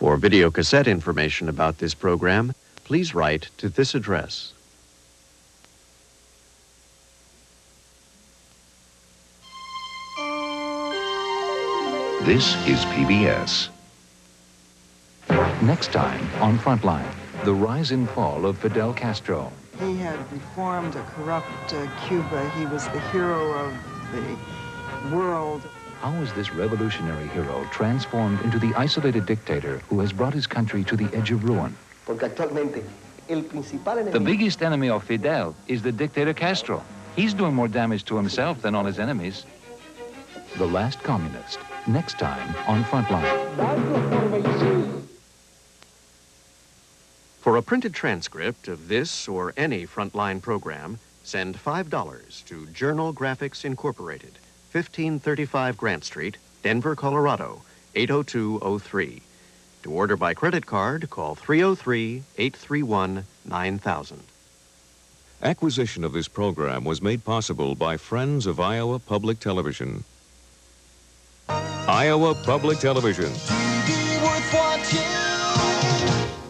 For videocassette information about this program, please write to this address. This is PBS. Next time on Frontline, the rise and fall of Fidel Castro. He had reformed a corrupt Cuba. He was the hero of the world. How is this revolutionary hero transformed into the isolated dictator who has brought his country to the edge of ruin? The biggest enemy of Fidel is the dictator Castro. He's doing more damage to himself than all his enemies. The Last Communist, next time on Frontline. For a printed transcript of this or any Frontline program, send $5 to Journal Graphics Incorporated, 1535 Grant Street, Denver, Colorado, 80203. To order by credit card, call 303-831-9000. Acquisition of this program was made possible by Friends of Iowa Public Television. Iowa Public Television. TV worth watching.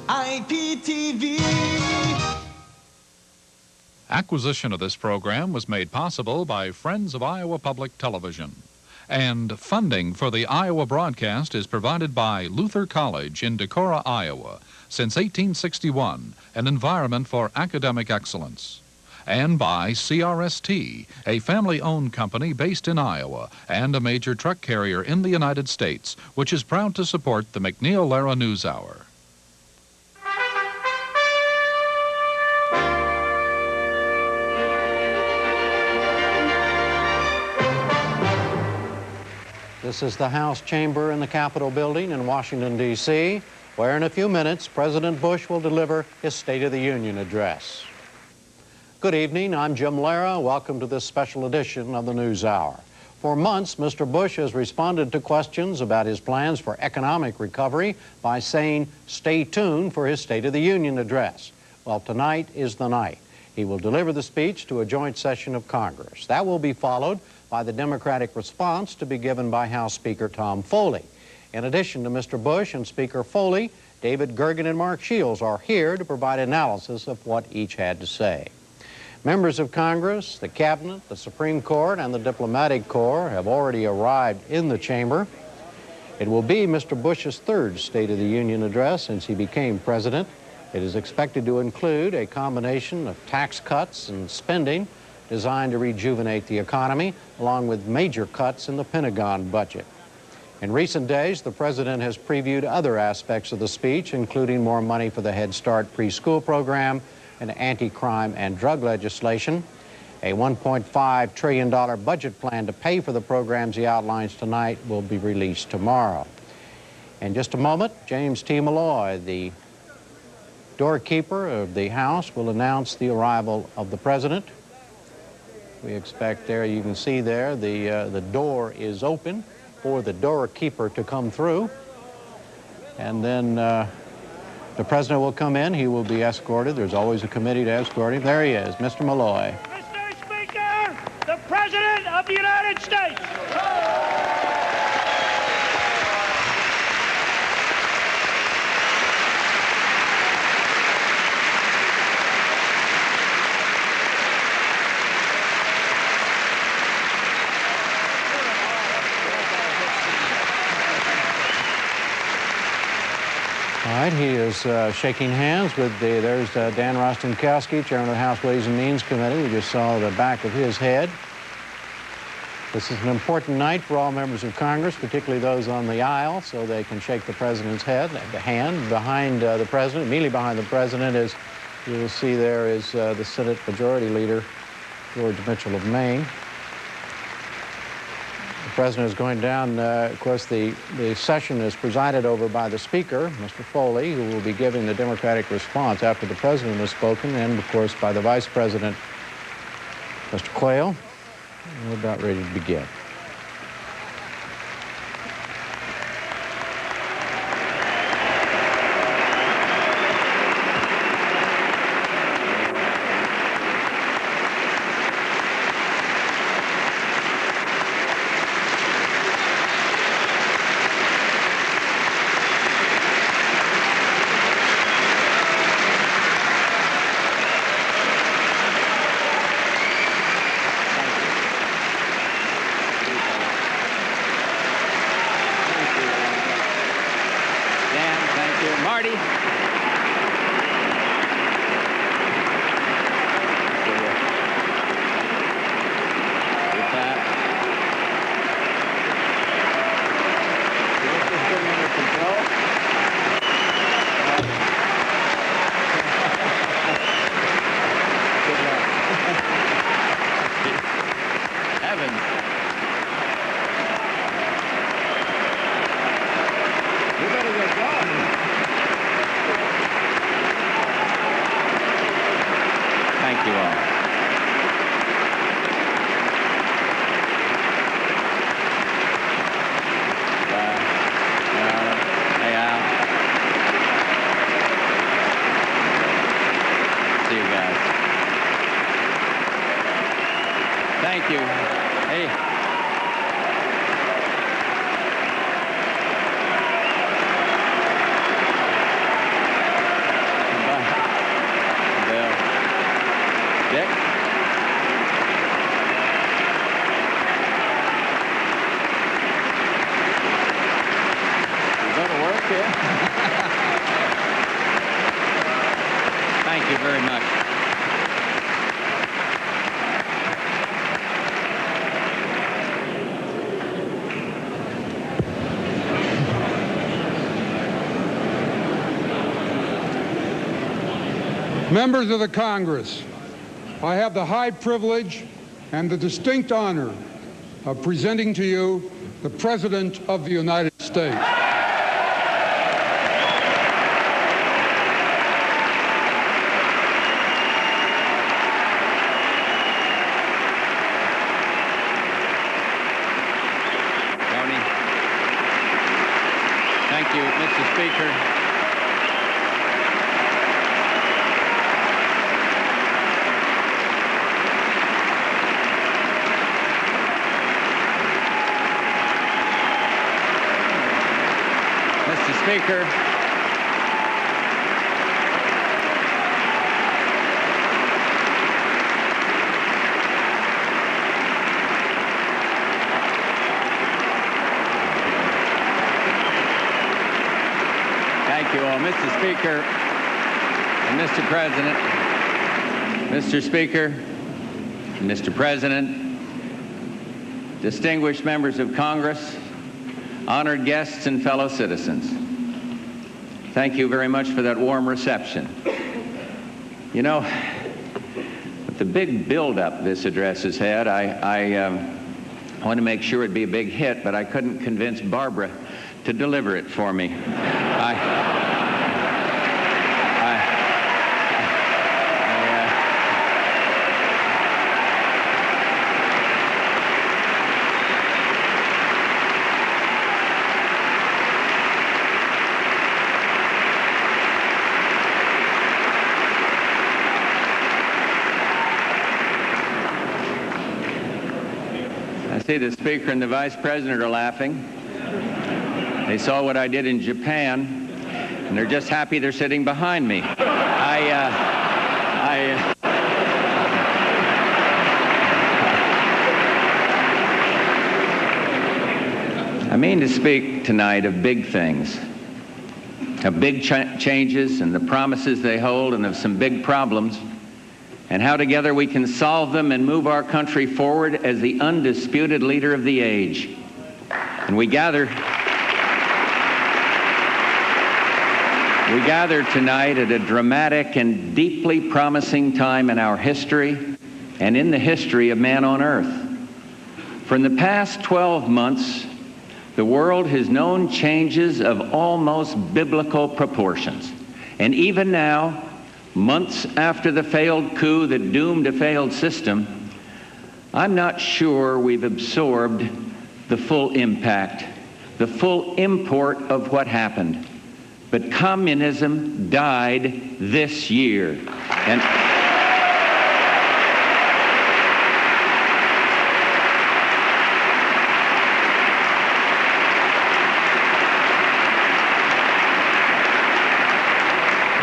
IPTV. Acquisition of this program was made possible by Friends of Iowa Public Television. And funding for the Iowa broadcast is provided by Luther College in Decorah, Iowa, since 1861, an environment for academic excellence. And by CRST, a family-owned company based in Iowa and a major truck carrier in the United States, which is proud to support the MacNeil Lehrer News Hour. This is the House chamber in the Capitol building in Washington, D.C., where in a few minutes, President Bush will deliver his State of the Union address. Good evening, I'm Jim Lehrer. Welcome to this special edition of the News Hour. For months, Mr. Bush has responded to questions about his plans for economic recovery by saying, stay tuned for his State of the Union address. Well, tonight is the night. He will deliver the speech to a joint session of Congress. That will be followed by the Democratic response to be given by House Speaker Tom Foley. In addition to Mr. Bush and Speaker Foley, David Gergen and Mark Shields are here to provide analysis of what each had to say. Members of Congress, the Cabinet, the Supreme Court, and the Diplomatic Corps have already arrived in the chamber. It will be Mr. Bush's third State of the Union address since he became president. It is expected to include a combination of tax cuts and spending designed to rejuvenate the economy, along with major cuts in the Pentagon budget. In recent days, the president has previewed other aspects of the speech, including more money for the Head Start preschool program and anti-crime and drug legislation. A $1.5 trillion budget plan to pay for the programs he outlines tonight will be released tomorrow. In just a moment, James T. Malloy, the doorkeeper of the House, will announce the arrival of the president. We expect there, you can see there, the door is open for the doorkeeper to come through. And then the president will come in. He will be escorted. There's always a committee to escort him. There he is, Mr. Malloy. Mr. Speaker, the President of the United States. All right, he is shaking hands with there's Dan Rostenkowski, Chairman of the House Ways and Means Committee. We just saw the back of his head. This is an important night for all members of Congress, particularly those on the aisle, so they can shake the president's hand. Behind the president, immediately behind the president, is, you will see there is the Senate Majority Leader, George Mitchell of Maine. The president is going down. Of course, the session is presided over by the Speaker, Mr. Foley, who will be giving the Democratic response after the president has spoken, and, of course, by the Vice President, Mr. Quayle. We're about ready to begin. Marty. Thank you all. Hey, Al. See you guys. Thank you. Hey. Dick? You go to work here? Thank you very much. Members of the Congress, I have the high privilege and the distinct honor of presenting to you the President of the United States. Tony. Thank you, Mr. Speaker. Mr. Speaker, thank you all. Mr. Speaker and Mr. President, Mr. Speaker, Mr. President, distinguished members of Congress, honored guests and fellow citizens. Thank you very much for that warm reception. You know, with the big build-up this address has had, I want to make sure it'd be a big hit, but I couldn't convince Barbara to deliver it for me. I see the Speaker and the Vice President are laughing. They saw what I did in Japan, and they're just happy they're sitting behind me. I mean to speak tonight of big things, of big changes and the promises they hold, and of some big problems, and how together we can solve them and move our country forward as the undisputed leader of the age. And we gather tonight at a dramatic and deeply promising time in our history and in the history of man on earth. For in the past 12 months, the world has known changes of almost biblical proportions. And even now, months after the failed coup that doomed a failed system, I'm not sure we've absorbed the full impact, the full import of what happened. But communism died this year.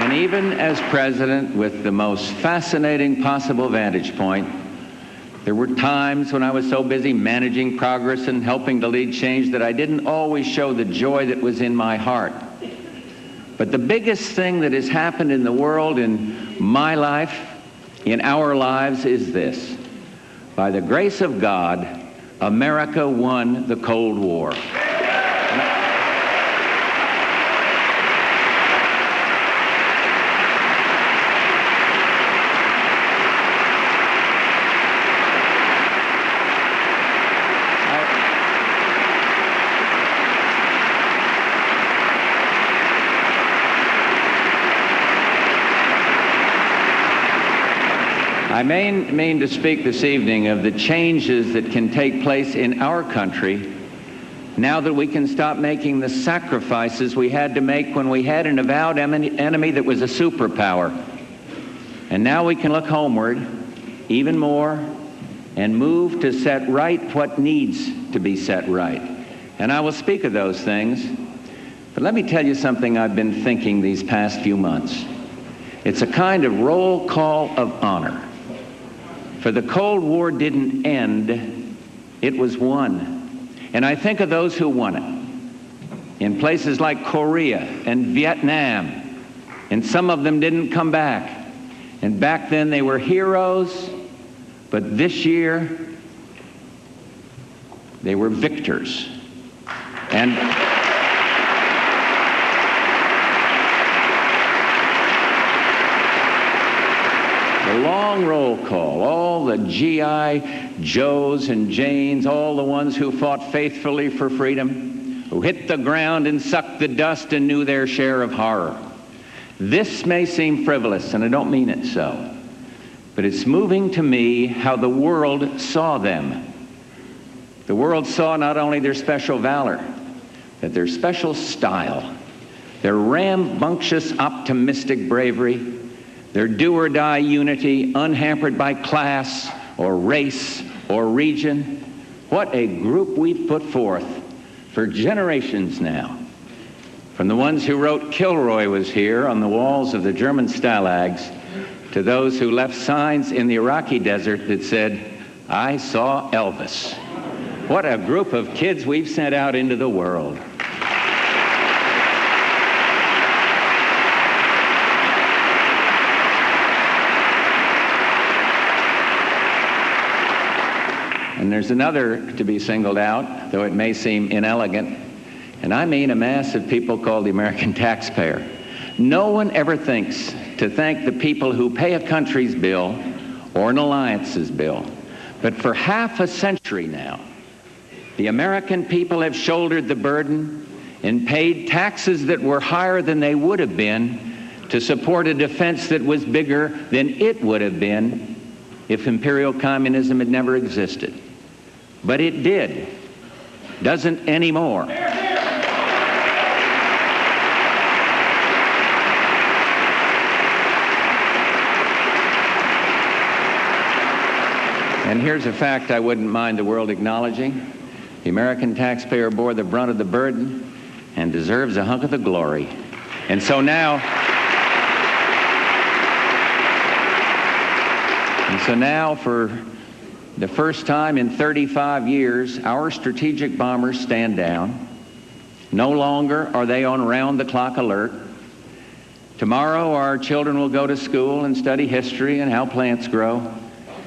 And even as president, with the most fascinating possible vantage point, there were times when I was so busy managing progress and helping to lead change that I didn't always show the joy that was in my heart. But the biggest thing that has happened in the world, in my life, in our lives, is this. By the grace of God, America won the Cold War. I mean to speak this evening of the changes that can take place in our country now that we can stop making the sacrifices we had to make when we had an avowed enemy that was a superpower. And now we can look homeward even more and move to set right what needs to be set right. And I will speak of those things. But let me tell you something I've been thinking these past few months. It's a kind of roll call of honor. For the Cold War didn't end, it was won. And I think of those who won it in places like Korea and Vietnam, and some of them didn't come back. And back then they were heroes, but this year they were victors. And the long roll call, all the G.I. Joes and Janes, all the ones who fought faithfully for freedom, who hit the ground and sucked the dust and knew their share of horror. This may seem frivolous, and I don't mean it so, but it's moving to me how the world saw them. The world saw not only their special valor, but their special style, their rambunctious, optimistic bravery, their do-or-die unity, unhampered by class or race or region. What a group we've put forth for generations now. From the ones who wrote "Kilroy was here" on the walls of the German stalags, to those who left signs in the Iraqi desert that said, "I saw Elvis." What a group of kids we've sent out into the world. And there's another to be singled out, though it may seem inelegant, and I mean a mass of people called the American taxpayer. No one ever thinks to thank the people who pay a country's bill or an alliance's bill. But for half a century now, the American people have shouldered the burden and paid taxes that were higher than they would have been to support a defense that was bigger than it would have been if imperial communism had never existed. But it did. Doesn't anymore. And here's a fact I wouldn't mind the world acknowledging. The American taxpayer bore the brunt of the burden and deserves a hunk of the glory. And so now for the first time in 35 years, our strategic bombers stand down. No longer are they on round-the-clock alert. Tomorrow, our children will go to school and study history and how plants grow.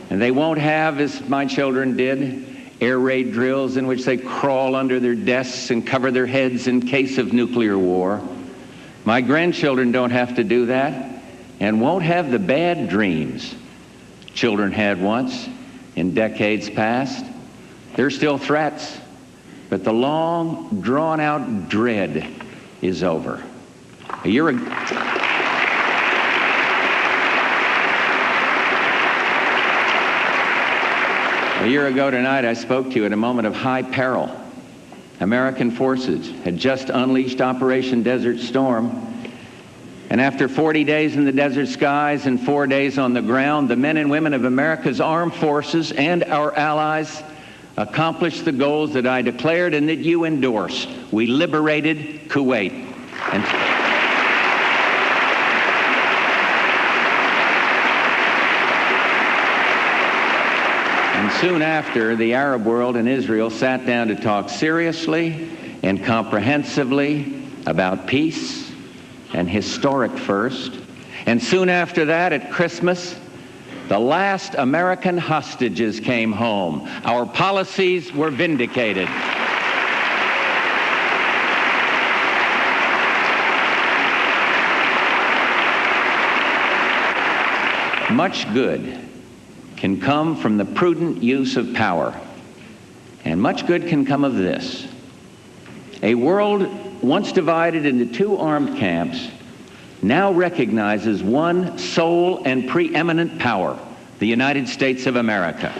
And they won't have, as my children did, air raid drills in which they crawl under their desks and cover their heads in case of nuclear war. My grandchildren don't have to do that and won't have the bad dreams children had once in decades past. They're still threats, but the long, drawn-out dread is over. A year ago tonight, I spoke to you at a moment of high peril. American forces had just unleashed Operation Desert Storm, and after 40 days in the desert skies and 4 days on the ground, the men and women of America's armed forces and our allies accomplished the goals that I declared and that you endorsed. We liberated Kuwait. And soon after, the Arab world and Israel sat down to talk seriously and comprehensively about peace an historic first. And soon after that, at Christmas, the last American hostages came home. Our policies were vindicated. Much good can come from the prudent use of power, and much good can come of this. A world once divided into two armed camps now recognizes one sole and preeminent power, the United States of America.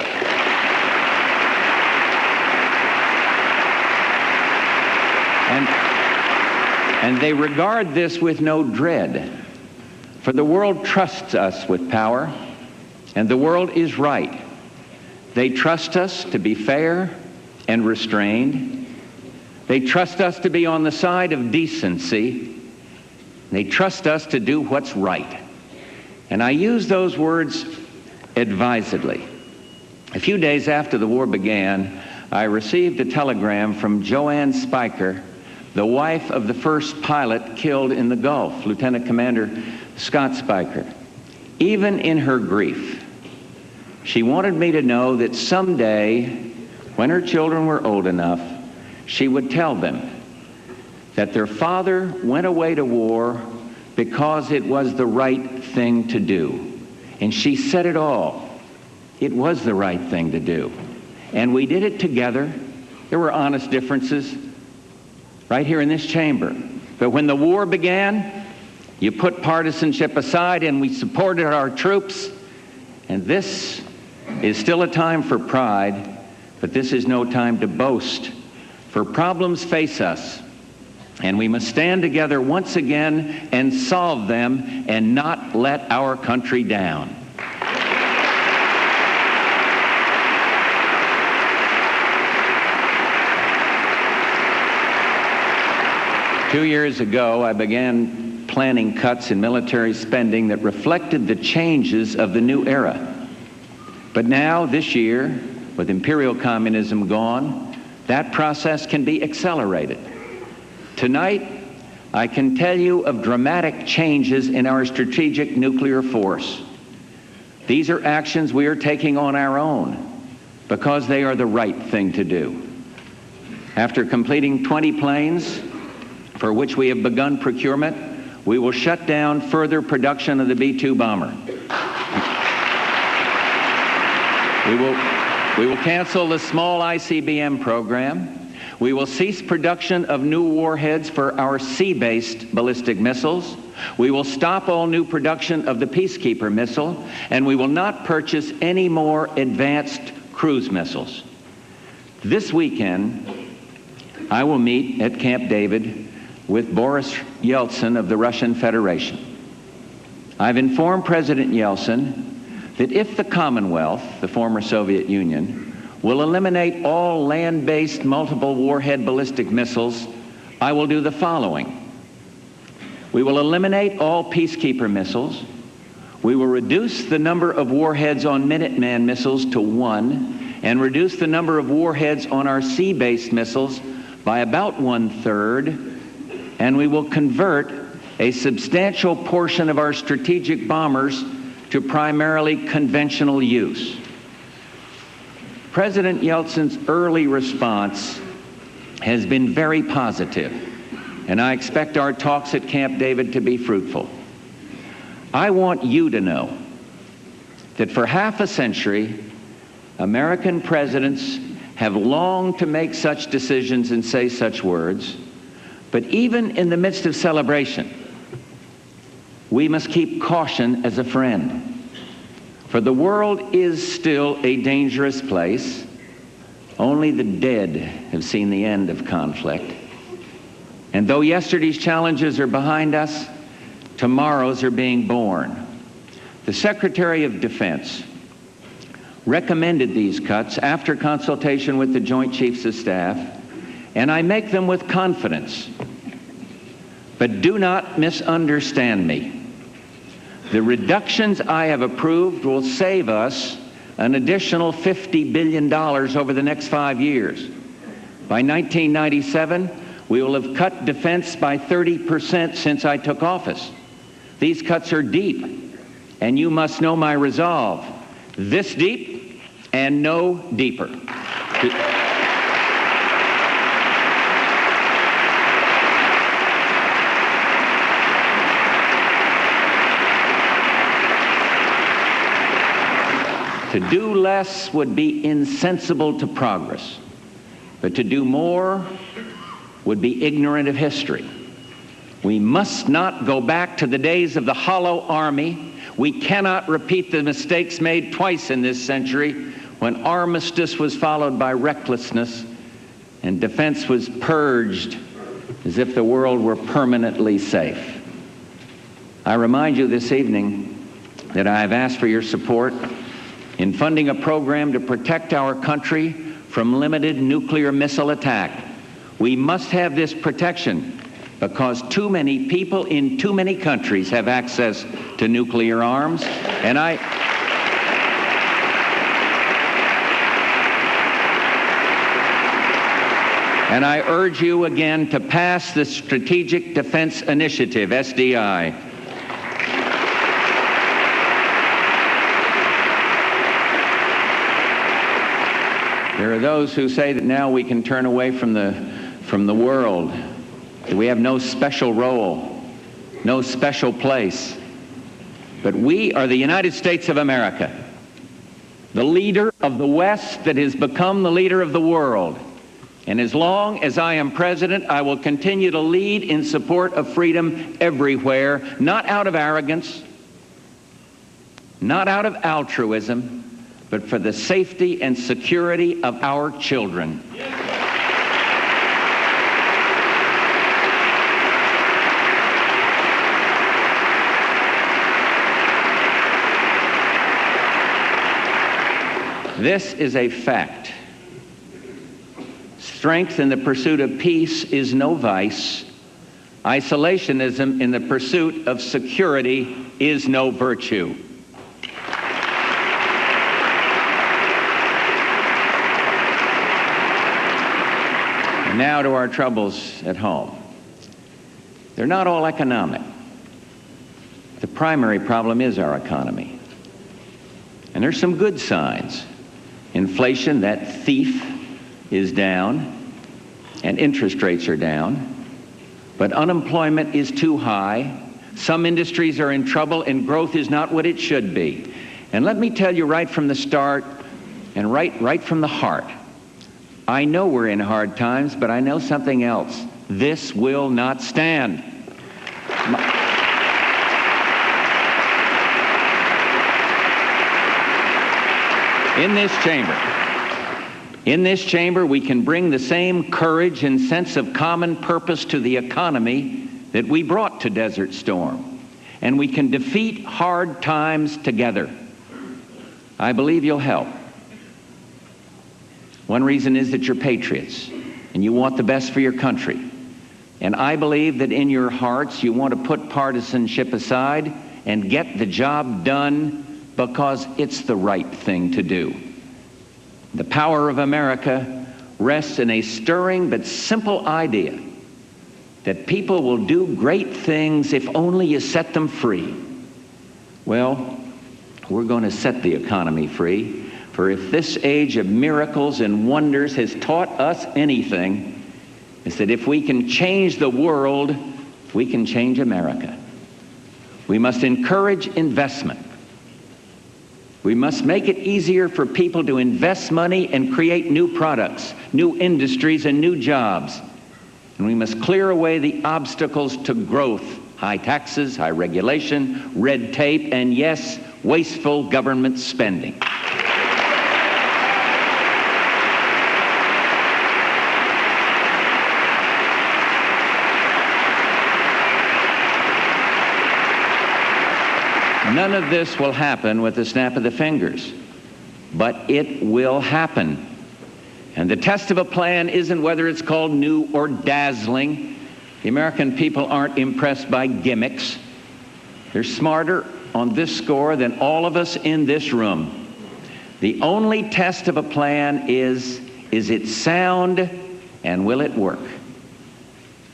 And they regard this with no dread, for the world trusts us with power, and the world is right. They trust us to be fair and restrained. They trust us to be on the side of decency. They trust us to do what's right. And I use those words advisedly. A few days after the war began, I received a telegram from Joanne Spiker, the wife of the first pilot killed in the Gulf, Lieutenant Commander Scott Spiker. Even in her grief, she wanted me to know that someday, when her children were old enough, she would tell them that their father went away to war because it was the right thing to do. And she said it all. It was the right thing to do. And we did it together. There were honest differences right here in this chamber. But when the war began, you put partisanship aside and we supported our troops. And this is still a time for pride, but this is no time to boast. For problems face us, and we must stand together once again and solve them and not let our country down. Two years ago, I began planning cuts in military spending that reflected the changes of the new era. But now, this year, with imperial communism gone, that process can be accelerated. Tonight, I can tell you of dramatic changes in our strategic nuclear force. These are actions we are taking on our own because they are the right thing to do. After completing 20 planes, for which we have begun procurement, we will shut down further production of the B-2 bomber. We will cancel the small ICBM program. We will cease production of new warheads for our sea-based ballistic missiles. We will stop all new production of the Peacekeeper missile, and we will not purchase any more advanced cruise missiles. This weekend, I will meet at Camp David with Boris Yeltsin of the Russian Federation. I've informed President Yeltsin that if the Commonwealth, the former Soviet Union, will eliminate all land-based multiple warhead ballistic missiles, I will do the following. We will eliminate all Peacekeeper missiles. We will reduce the number of warheads on Minuteman missiles to 1 and reduce the number of warheads on our sea-based missiles by about 1/3, and we will convert a substantial portion of our strategic bombers to primarily conventional use. President Yeltsin's early response has been very positive, and I expect our talks at Camp David to be fruitful. I want you to know that for half a century, American presidents have longed to make such decisions and say such words, but even in the midst of celebration, we must keep caution as a friend. For the world is still a dangerous place. Only the dead have seen the end of conflict. And though yesterday's challenges are behind us, tomorrow's are being born. The Secretary of Defense recommended these cuts after consultation with the Joint Chiefs of Staff, and I make them with confidence. But do not misunderstand me. The reductions I have approved will save us an additional $50 billion over the next 5 years. By 1997, We will have cut defense by 30% since I took office. These cuts are deep, and you must know my resolve. This deep and no deeper. To do less would be insensible to progress, but to do more would be ignorant of history. We must not go back to the days of the hollow army. We cannot repeat the mistakes made twice in this century, when armistice was followed by recklessness and defense was purged as if the world were permanently safe. I remind you this evening that I have asked for your support in funding a program to protect our country from limited nuclear missile attack. We must have this protection because too many people in too many countries have access to nuclear arms, and I urge you again to pass the Strategic Defense Initiative, SDI. There are those who say that now we can turn away from the world, that we have no special role, no special place. But we are the United States of America, the leader of the West that has become the leader of the world. And as long as I am president, I will continue to lead in support of freedom everywhere, not out of arrogance, not out of altruism, but for the safety and security of our children. This is a fact. Strength in the pursuit of peace is no vice. Isolationism in the pursuit of security is no virtue. Now to our troubles at home. They're not all economic. The primary problem is our economy. And there's some good signs. Inflation, that thief, is down, and interest rates are down. But unemployment is too high. Some industries are in trouble, and growth is not what it should be. And let me tell you right from the start, and right from the heart, I know we're in hard times, but I know something else. This will not stand. In this chamber, we can bring the same courage and sense of common purpose to the economy that we brought to Desert Storm. And we can defeat hard times together. I believe you'll help. One reason is that you're patriots and you want the best for your country. And I believe that in your hearts you want to put partisanship aside and get the job done because it's the right thing to do. The power of America rests in a stirring but simple idea that people will do great things if only you set them free. Well, we're going to set the economy free. For if this age of miracles and wonders has taught us anything, it's that if we can change the world, we can change America. We must encourage investment. We must make it easier for people to invest money and create new products, new industries, and new jobs. And we must clear away the obstacles to growth: high taxes, high regulation, red tape, and yes, wasteful government spending. None of this will happen with the snap of the fingers, but it will happen. And the test of a plan isn't whether it's called new or dazzling. The American people aren't impressed by gimmicks. They're smarter on this score than all of us in this room. The only test of a plan is it sound and will it work?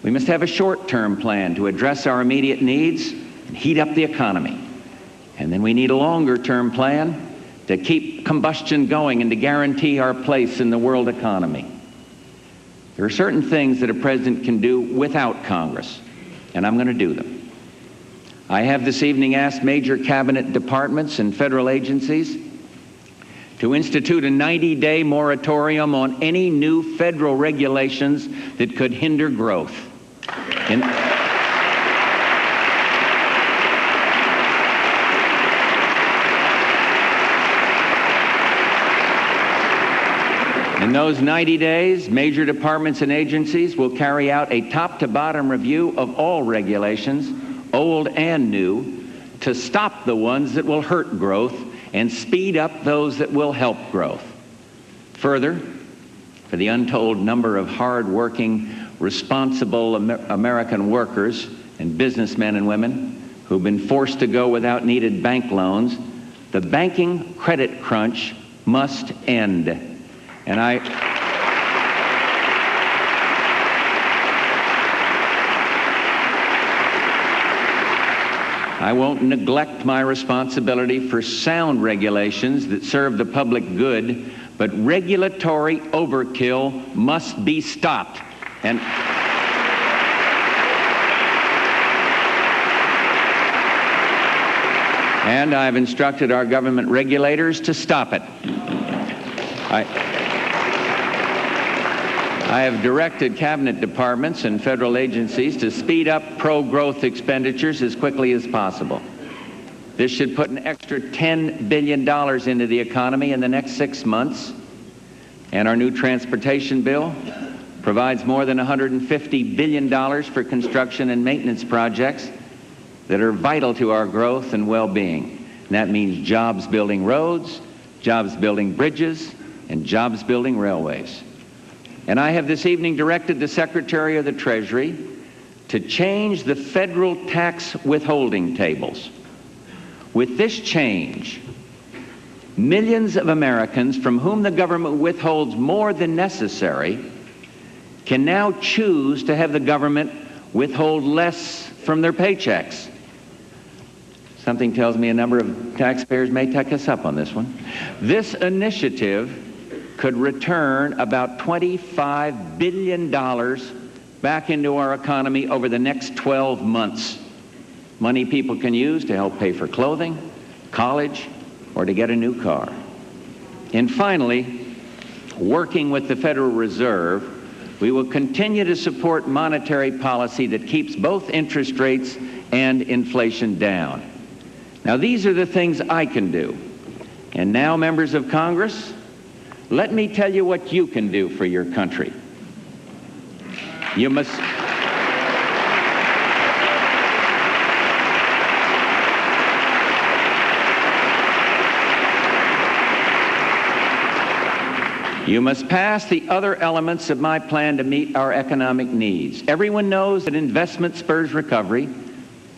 We must have a short-term plan to address our immediate needs and heat up the economy. And then we need a longer-term plan to keep combustion going and to guarantee our place in the world economy. There are certain things that a president can do without Congress, and I'm going to do them. I have this evening asked major cabinet departments and federal agencies to institute a 90-day moratorium on any new federal regulations that could hinder growth. In those 90 days, major departments and agencies will carry out a top-to-bottom review of all regulations, old and new, to stop the ones that will hurt growth and speed up those that will help growth. Further, for the untold number of hard-working, responsible American workers and businessmen and women who've been forced to go without needed bank loans, the banking credit crunch must end. And I won't neglect my responsibility for sound regulations that serve the public good, but regulatory overkill must be stopped. And I've instructed our government regulators to stop it. I have directed cabinet departments and federal agencies to speed up pro-growth expenditures as quickly as possible. This should put an extra $10 billion into the economy in the next 6 months. And our new transportation bill provides more than $150 billion for construction and maintenance projects that are vital to our growth and well-being. And that means jobs building roads, jobs building bridges, and jobs building railways. And I have this evening directed the Secretary of the Treasury to change the federal tax withholding tables. With this change, millions of Americans from whom the government withholds more than necessary can now choose to have the government withhold less from their paychecks. Something tells me a number of taxpayers may take us up on this one. This initiative could return about $25 billion back into our economy over the next 12 months. Money people can use to help pay for clothing, college, or to get a new car. And finally, working with the Federal Reserve, we will continue to support monetary policy that keeps both interest rates and inflation down. Now, these are the things I can do. And now, members of Congress, let me tell you what you can do for your country. You must pass the other elements of my plan to meet our economic needs. Everyone knows that investment spurs recovery,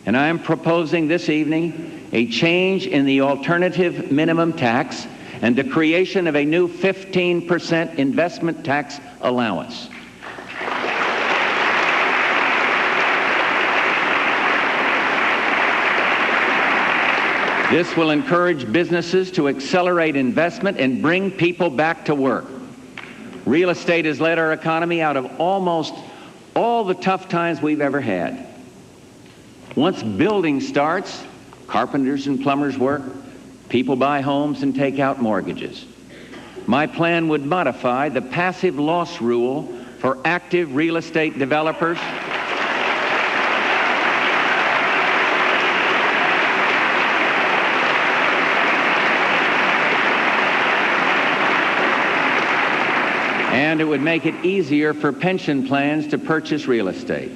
and I am proposing this evening a change in the alternative minimum tax and the creation of a new 15% investment tax allowance. This will encourage businesses to accelerate investment and bring people back to work. Real estate has led our economy out of almost all the tough times we've ever had. Once building starts, carpenters and plumbers work, people buy homes and take out mortgages. My plan would modify the passive loss rule for active real estate developers and it would make it easier for pension plans to purchase real estate.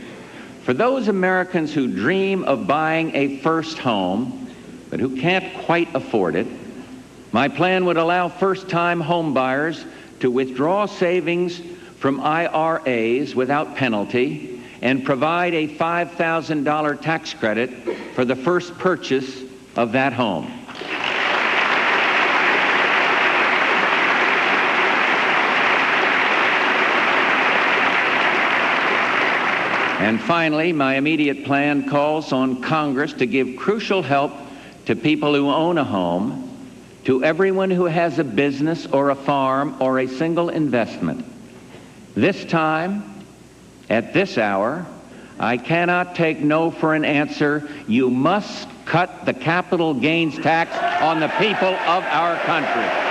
For those Americans who dream of buying a first home, but who can't quite afford it, my plan would allow first-time home buyers to withdraw savings from IRAs without penalty and provide a $5,000 tax credit for the first purchase of that home. And finally, my immediate plan calls on Congress to give crucial help to people who own a home, to everyone who has a business or a farm or a single investment. This time, at this hour, I cannot take no for an answer. You must cut the capital gains tax on the people of our country.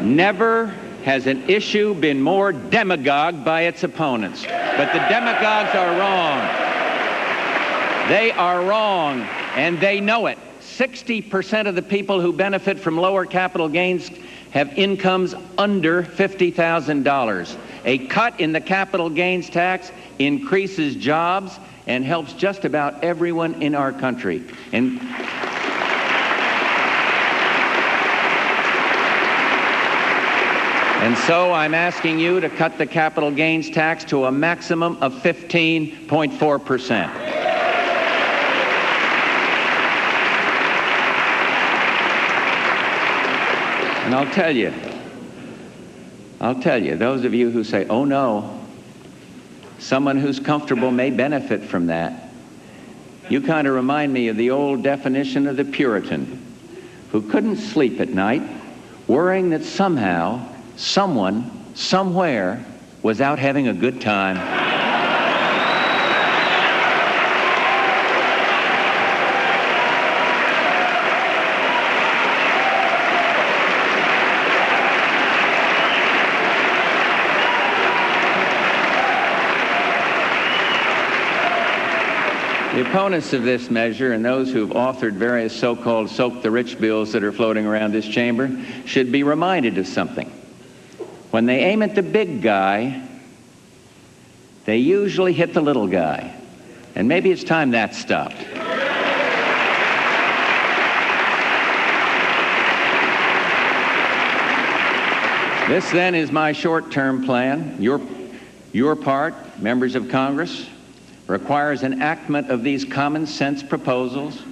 Never has an issue been more demagogued by its opponents. But the demagogues are wrong. They are wrong, and they know it. 60% of the people who benefit from lower capital gains have incomes under $50,000. A cut in the capital gains tax increases jobs and helps just about everyone in our country. And so I'm asking you to cut the capital gains tax to a maximum of 15.4%. And I'll tell you, those of you who say, oh no, someone who's comfortable may benefit from that, you kind of remind me of the old definition of the Puritan, who couldn't sleep at night, worrying that somehow someone, somewhere, was out having a good time. The opponents of this measure and those who've authored various so-called soak the rich bills that are floating around this chamber should be reminded of something. When they aim at the big guy, they usually hit the little guy. And maybe it's time that stopped. This then is my short-term plan. Your part, members of Congress, requires enactment of these common sense proposals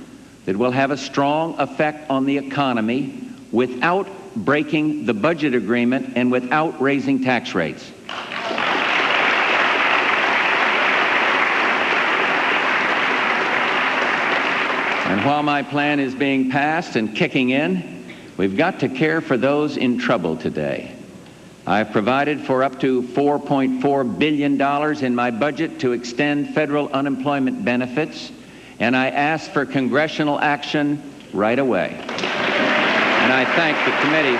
that will have a strong effect on the economy without breaking the budget agreement and without raising tax rates. And while my plan is being passed and kicking in, we've got to care for those in trouble today. I've provided for up to $4.4 billion in my budget to extend federal unemployment benefits, and I ask for congressional action right away. And I thank the committee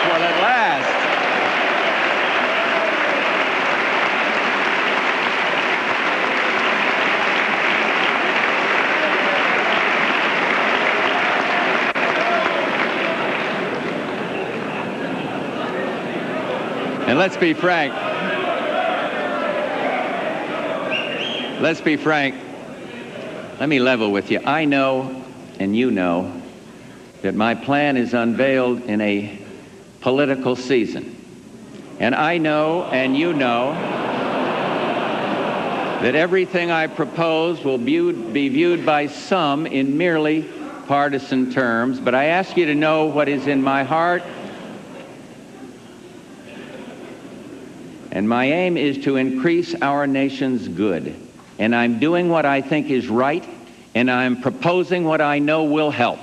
for at last. And let's be frank. Let's be frank. Let me level with you. I know, and you know, that my plan is unveiled in a political season. And I know, and you know, that everything I propose will be viewed by some in merely partisan terms. But I ask you to know what is in my heart. And my aim is to increase our nation's good. And I'm doing what I think is right, and I'm proposing what I know will help.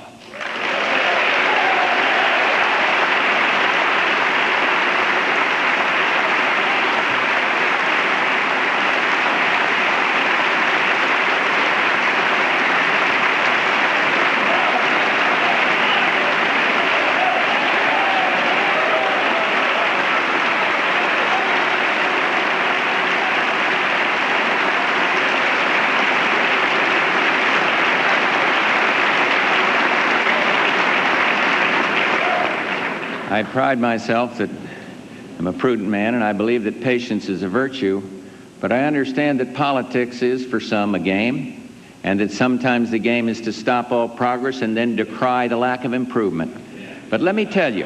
I pride myself that I'm a prudent man, and I believe that patience is a virtue. but I understand that politics is, for some, a game, and that sometimes the game is to stop all progress and then decry the lack of improvement. But let me tell you,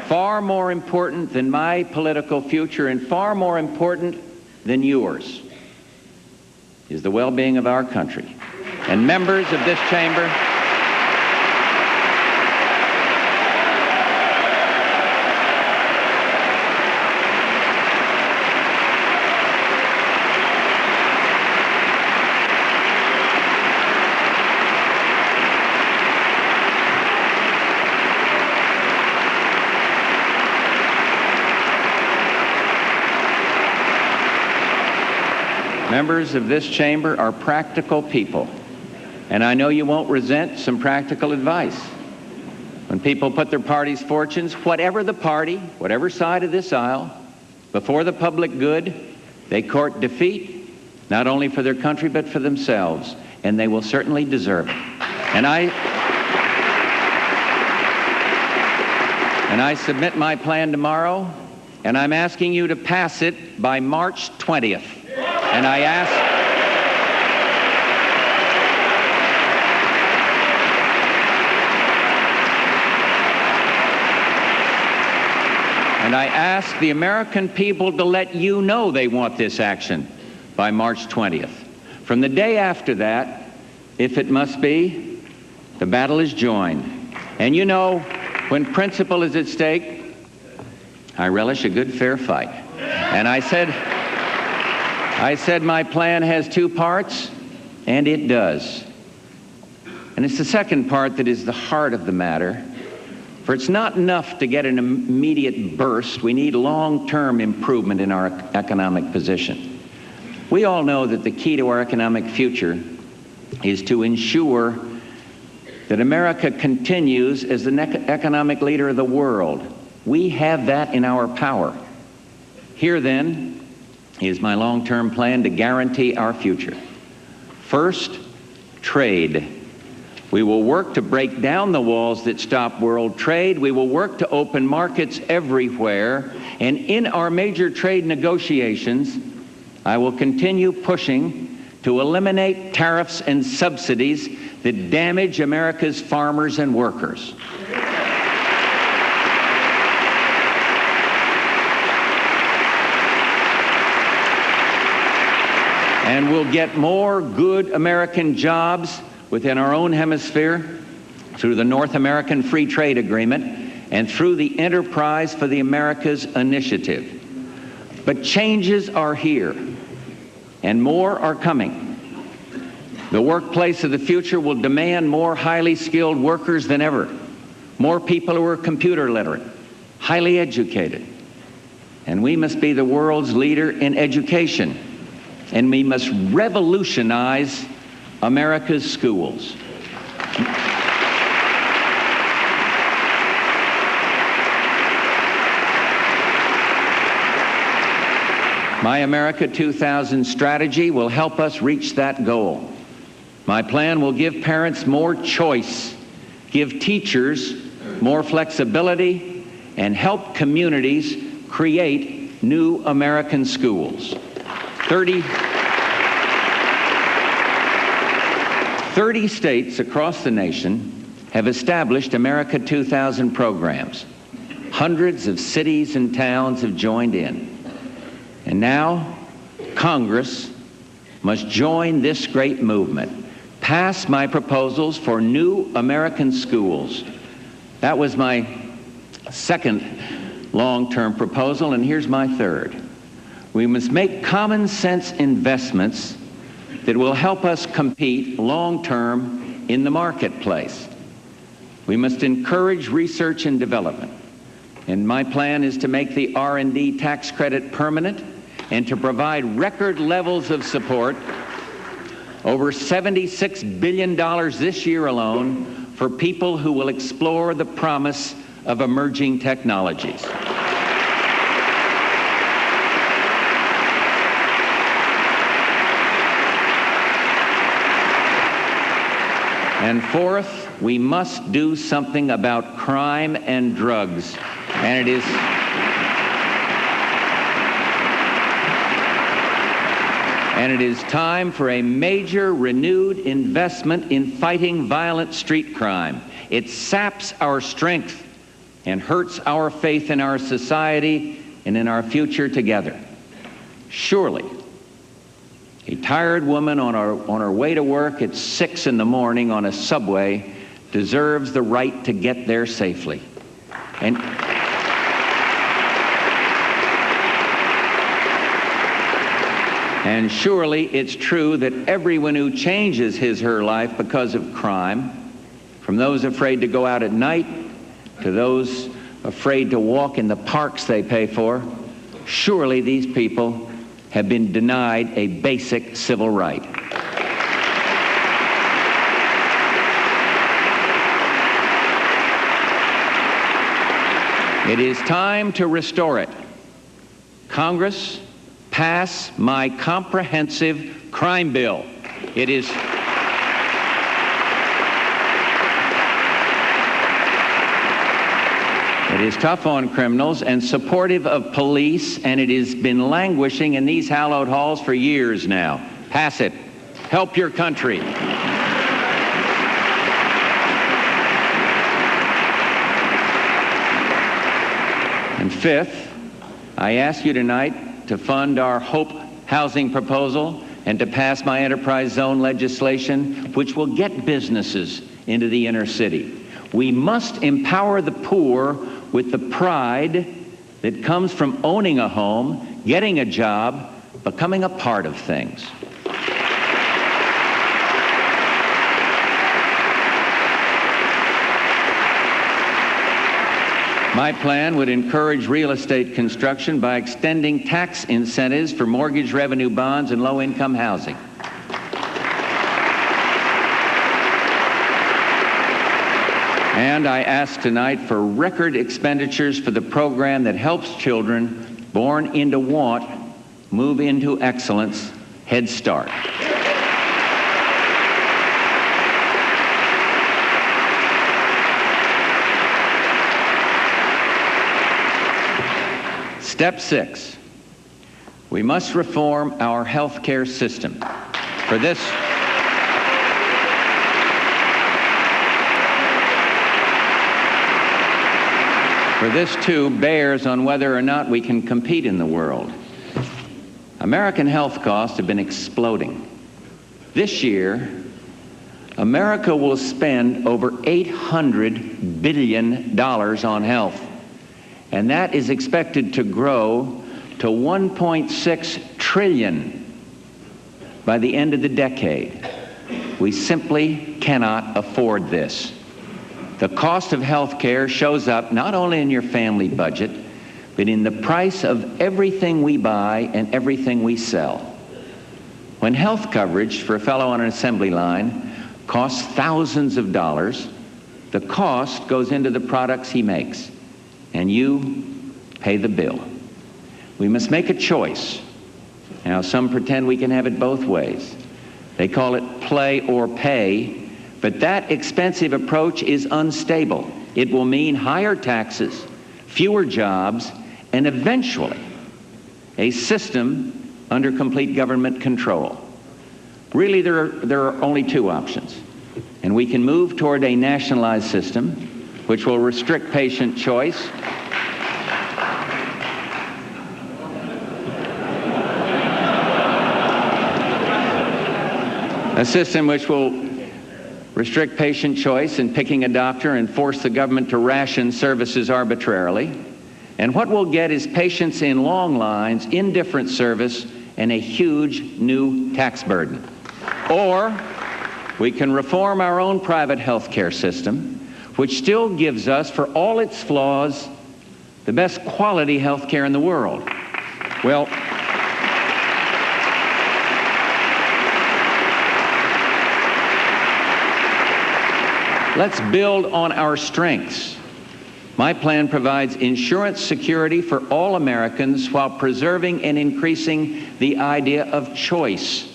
far more important than my political future and far more important than yours is the well-being of our country. And members of this chamber, members of this chamber are practical people, and I know you won't resent some practical advice. When people put their party's fortunes, whatever the party, whatever side of this aisle, before the public good, they court defeat, not only for their country but for themselves, and they will certainly deserve it. And I submit my plan tomorrow, and I'm asking you to pass it by March 20th. And I ask the American people to let you know they want this action by March 20th. From the day after that, if it must be, the battle is joined. And you know, when principle is at stake, I relish a good fair fight. And I said my plan has two parts, and it does. And it's the second part that is the heart of the matter. For it's not enough to get an immediate burst. We need long-term improvement in our economic position. We all know that the key to our economic future is to ensure that America continues as the economic leader of the world. We have that in our power. Here, then, is my long-term plan to guarantee our future. First, trade. We will work to break down the walls that stop world trade. We will work to open markets everywhere. And in our major trade negotiations, I will continue pushing to eliminate tariffs and subsidies that damage America's farmers and workers. And we'll get more good American jobs within our own hemisphere through the North American Free Trade Agreement and through the Enterprise for the Americas initiative. But changes are here, and more are coming. The workplace of the future will demand more highly skilled workers than ever, more people who are computer literate, highly educated. And we must be the world's leader in education. And we must revolutionize America's schools. My America 2000 strategy will help us reach that goal. My plan will give parents more choice, give teachers more flexibility, and help communities create new American schools. 30 states across the nation have established America 2000 programs. Hundreds of cities and towns have joined in. And now, Congress must join this great movement. Pass my proposals for new American schools. That was my second long-term proposal, and here's my third. We must make common sense investments that will help us compete long-term in the marketplace. We must encourage research and development. And my plan is to make the R&D tax credit permanent and to provide record levels of support, over $76 billion this year alone, for people who will explore the promise of emerging technologies. And fourth, we must do something about crime and drugs. And it is And it is time for a major renewed investment in fighting violent street crime. It saps our strength and hurts our faith in our society and in our future together. Surely, a tired woman on her way to work at 6 in the morning on a subway deserves the right to get there safely. And surely it's true that everyone who changes his or her life because of crime, from those afraid to go out at night to those afraid to walk in the parks they pay for, surely these people have been denied a basic civil right. It is time to restore it. Congress, pass my comprehensive crime bill. It is tough on criminals and supportive of police, and it has been languishing in these hallowed halls for years now. Pass it. Help your country. And fifth, I ask you tonight to fund our HOPE housing proposal and to pass my enterprise zone legislation, which will get businesses into the inner city. We must empower the poor with the pride that comes from owning a home, getting a job, becoming a part of things. My plan would encourage real estate construction by extending tax incentives for mortgage revenue bonds and low-income housing. And I ask tonight for record expenditures for the program that helps children born into want move into excellence, Head Start. Step 6, we must reform our health care system. For this too bears on whether or not we can compete in the world. American health costs have been exploding. This year, America will spend over $800 billion on health. And that is expected to grow to $1.6 trillion by the end of the decade. We simply cannot afford this. The cost of health care shows up not only in your family budget, but in the price of everything we buy and everything we sell. When health coverage for a fellow on an assembly line costs thousands of dollars, the cost goes into the products he makes, and you pay the bill. We must make a choice. Now, some pretend we can have it both ways. They call it play or pay, but that expensive approach is unstable. It will mean higher taxes, fewer jobs, and eventually a system under complete government control. Really, there are only two options. And we can move toward a nationalized system, which will restrict patient choice, a system which will restrict patient choice in picking a doctor and force the government to ration services arbitrarily. And what we'll get is patients in long lines, indifferent service, and a huge new tax burden. Or we can reform our own private health care system, which still gives us, for all its flaws, the best quality health care in the world. Well, let's build on our strengths. My plan provides insurance security for all Americans while preserving and increasing the idea of choice.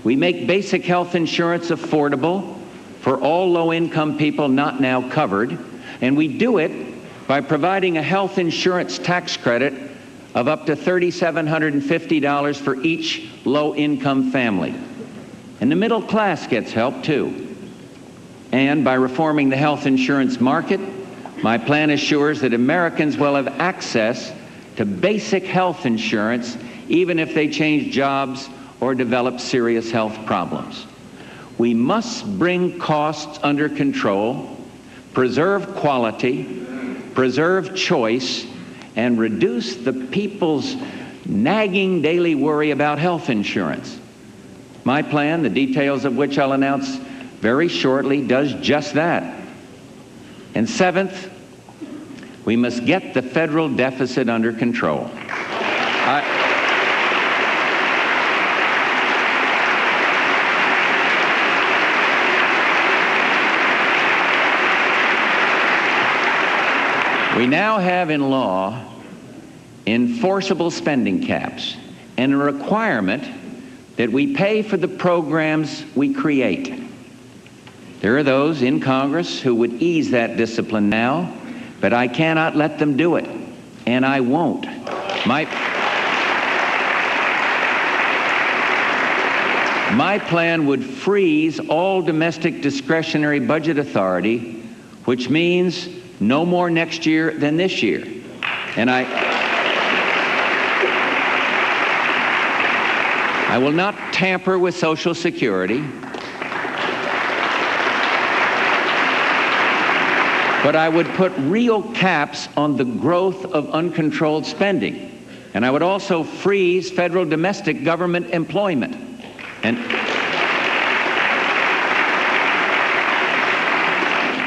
We make basic health insurance affordable for all low-income people not now covered, and we do it by providing a health insurance tax credit of up to $3,750 for each low-income family. And the middle class gets help too. And by reforming the health insurance market, my plan assures that Americans will have access to basic health insurance even if they change jobs or develop serious health problems. We must bring costs under control, preserve quality, preserve choice, and reduce the people's nagging daily worry about health insurance. My plan, the details of which I'll announce very shortly, does just that. And seventh, we must get the federal deficit under control. We now have in law enforceable spending caps and a requirement that we pay for the programs we create. There are those in Congress who would ease that discipline now, but I cannot let them do it, and I won't. My plan would freeze all domestic discretionary budget authority, which means no more next year than this year. And I will not tamper with Social Security, but I would put real caps on the growth of uncontrolled spending. And I would also freeze federal domestic government employment.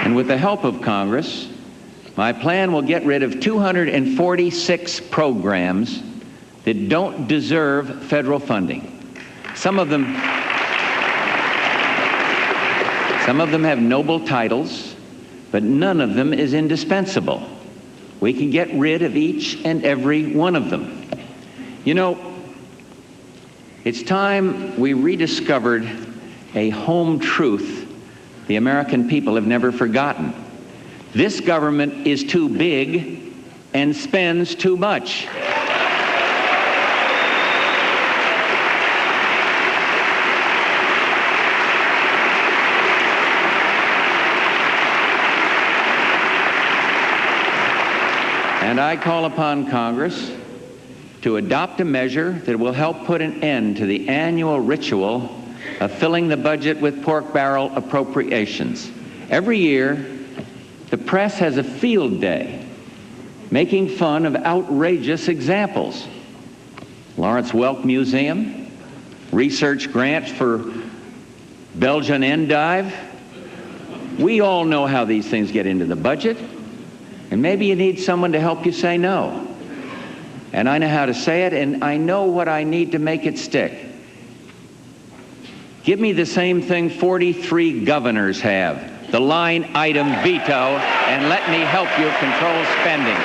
And with the help of Congress, my plan will get rid of 246 programs that don't deserve federal funding. Some of them have noble titles, but none of them is indispensable. We can get rid of each and every one of them. You know, it's time we rediscovered a home truth the American people have never forgotten. This government is too big and spends too much. And I call upon Congress to adopt a measure that will help put an end to the annual ritual of filling the budget with pork barrel appropriations. Every year, the press has a field day making fun of outrageous examples. Lawrence Welk Museum, research grants for Belgian endive. We all know how these things get into the budget, and maybe you need someone to help you say no. And I know how to say it, and I know what I need to make it stick. Give me the same thing 43 governors have, the line item veto, and let me help you control spending.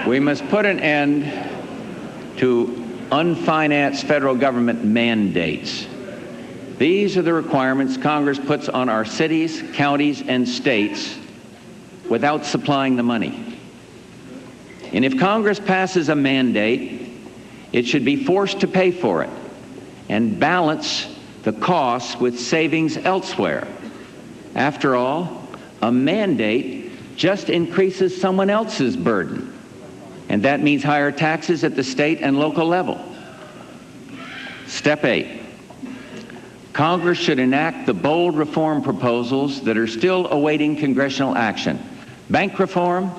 We must put an end to unfinanced federal government mandates. These are the requirements Congress puts on our cities, counties, and states without supplying the money. And if Congress passes a mandate, it should be forced to pay for it and balance the costs with savings elsewhere. After all, a mandate just increases someone else's burden. And that means higher taxes at the state and local level. Step 8. Congress should enact the bold reform proposals that are still awaiting congressional action. Bank reform,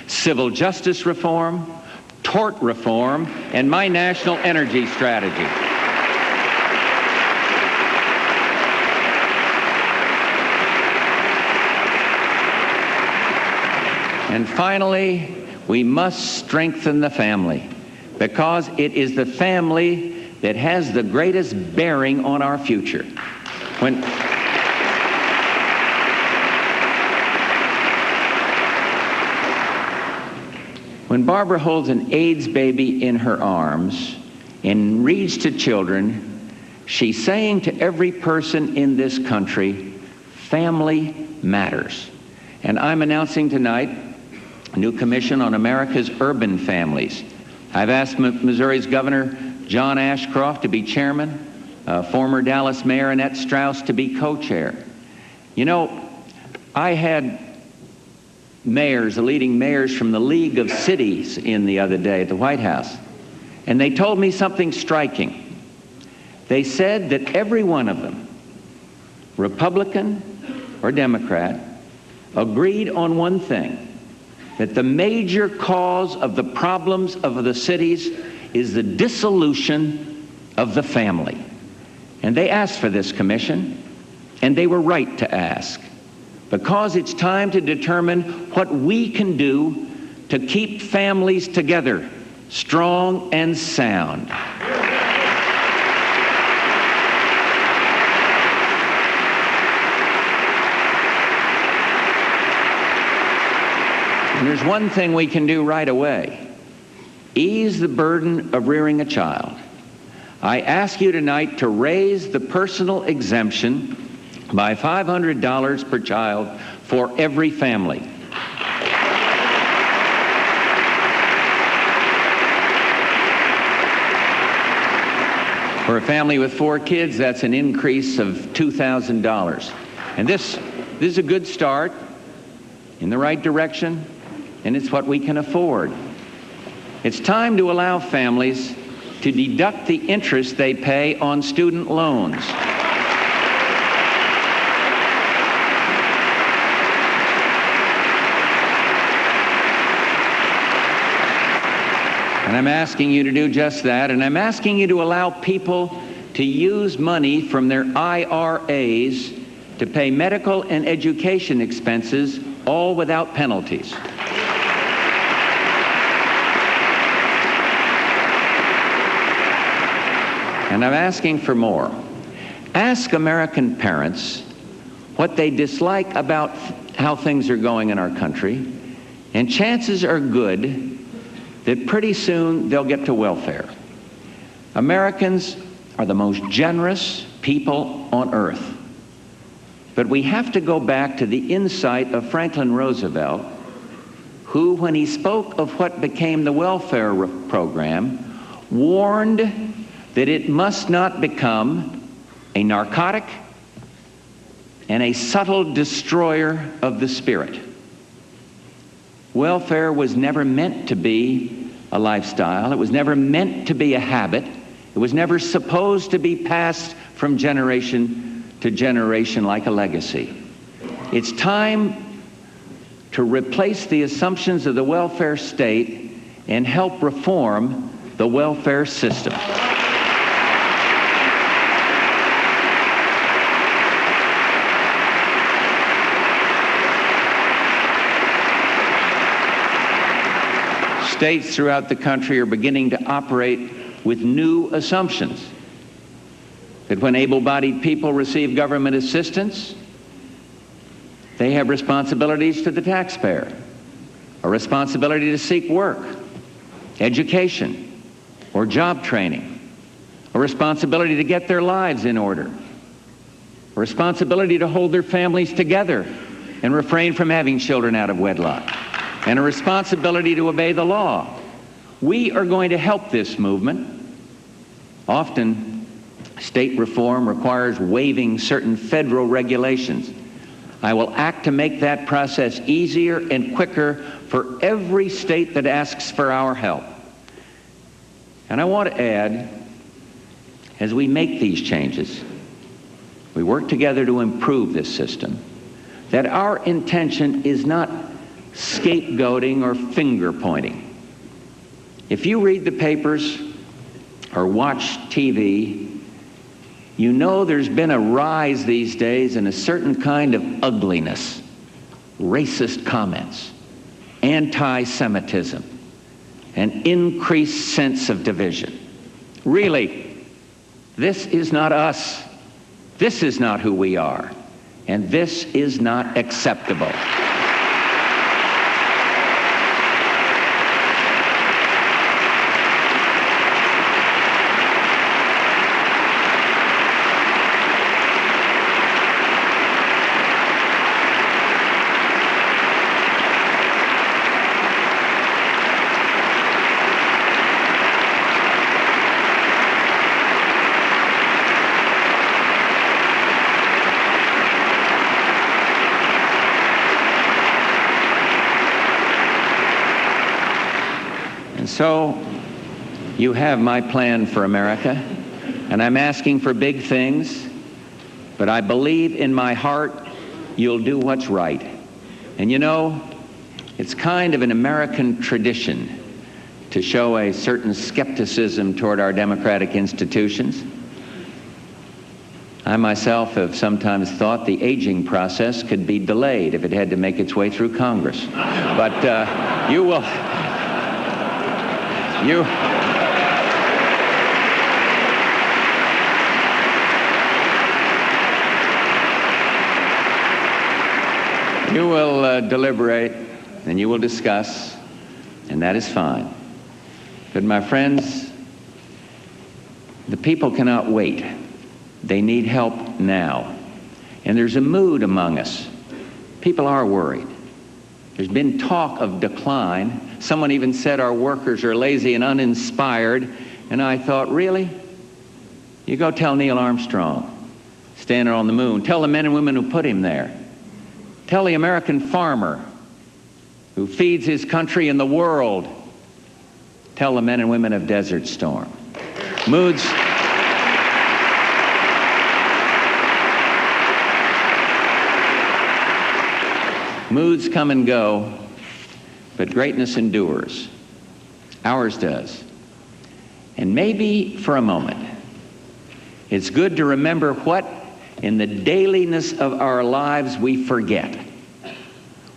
civil justice reform, tort reform, and my national energy strategy. And finally, we must strengthen the family, because it is the family that has the greatest bearing on our future. When Barbara holds an AIDS baby in her arms and reads to children, she's saying to every person in this country, family matters. And I'm announcing tonight a new commission on America's urban families. I've asked Missouri's Governor John Ashcroft to be chairman, former Dallas Mayor Annette Strauss to be co-chair. You know, I had mayors, the leading mayors from the League of Cities in the other day at the White House, and they told me something striking. They said that every one of them, Republican or Democrat, agreed on one thing, that the major cause of the problems of the cities is the dissolution of the family. And they asked for this commission, and they were right to ask, because it's time to determine what we can do to keep families together, strong and sound. And there's one thing we can do right away: ease the burden of rearing a child. I ask you tonight to raise the personal exemption by $500 per child for every family. For a family with 4 kids, that's an increase of $2,000. And this is a good start in the right direction, and it's what we can afford. It's time to allow families to deduct the interest they pay on student loans. And I'm asking you to do just that, and I'm asking you to allow people to use money from their IRAs to pay medical and education expenses, all without penalties. And I'm asking for more. Ask American parents what they dislike about how things are going in our country, and chances are good that pretty soon they'll get to welfare. Americans are the most generous people on earth. But we have to go back to the insight of Franklin Roosevelt, who, when he spoke of what became the welfare program, warned that it must not become a narcotic and a subtle destroyer of the spirit. Welfare was never meant to be a lifestyle. It was never meant to be a habit. It was never supposed to be passed from generation to generation like a legacy. It's time to replace the assumptions of the welfare state and help reform the welfare system. States throughout the country are beginning to operate with new assumptions. That when able-bodied people receive government assistance, they have responsibilities to the taxpayer, a responsibility to seek work, education, or job training, a responsibility to get their lives in order, a responsibility to hold their families together and refrain from having children out of wedlock, and a responsibility to obey the law. We are going to help this movement. Often, state reform requires waiving certain federal regulations. I will act to make that process easier and quicker for every state that asks for our help. And I want to add, as we make these changes, we work together to improve this system, that our intention is not scapegoating or finger pointing. If you read the papers or watch TV, you know there's been a rise these days in a certain kind of ugliness, racist comments, anti-Semitism, an increased sense of division. Really, this is not us. This is not who we are. And this is not acceptable. so you have my plan for America, and I'm asking for big things, but I believe in my heart you'll do what's right. And you know, it's kind of an American tradition to show a certain skepticism toward our democratic institutions. I myself have sometimes thought the aging process could be delayed if it had to make its way through Congress. But you will deliberate and you will discuss, and that is fine. But my friends, the people cannot wait. They need help now. And there's a mood among us. People are worried. There's been talk of decline. Someone even said our workers are lazy and uninspired. And I thought, really? You go tell Neil Armstrong, standing on the moon. Tell the men and women who put him there. Tell the American farmer who feeds his country and the world. Tell the men and women of Desert Storm. Moods come and go, but greatness endures. Ours does. And maybe for a moment, it's good to remember what in the dailiness of our lives we forget.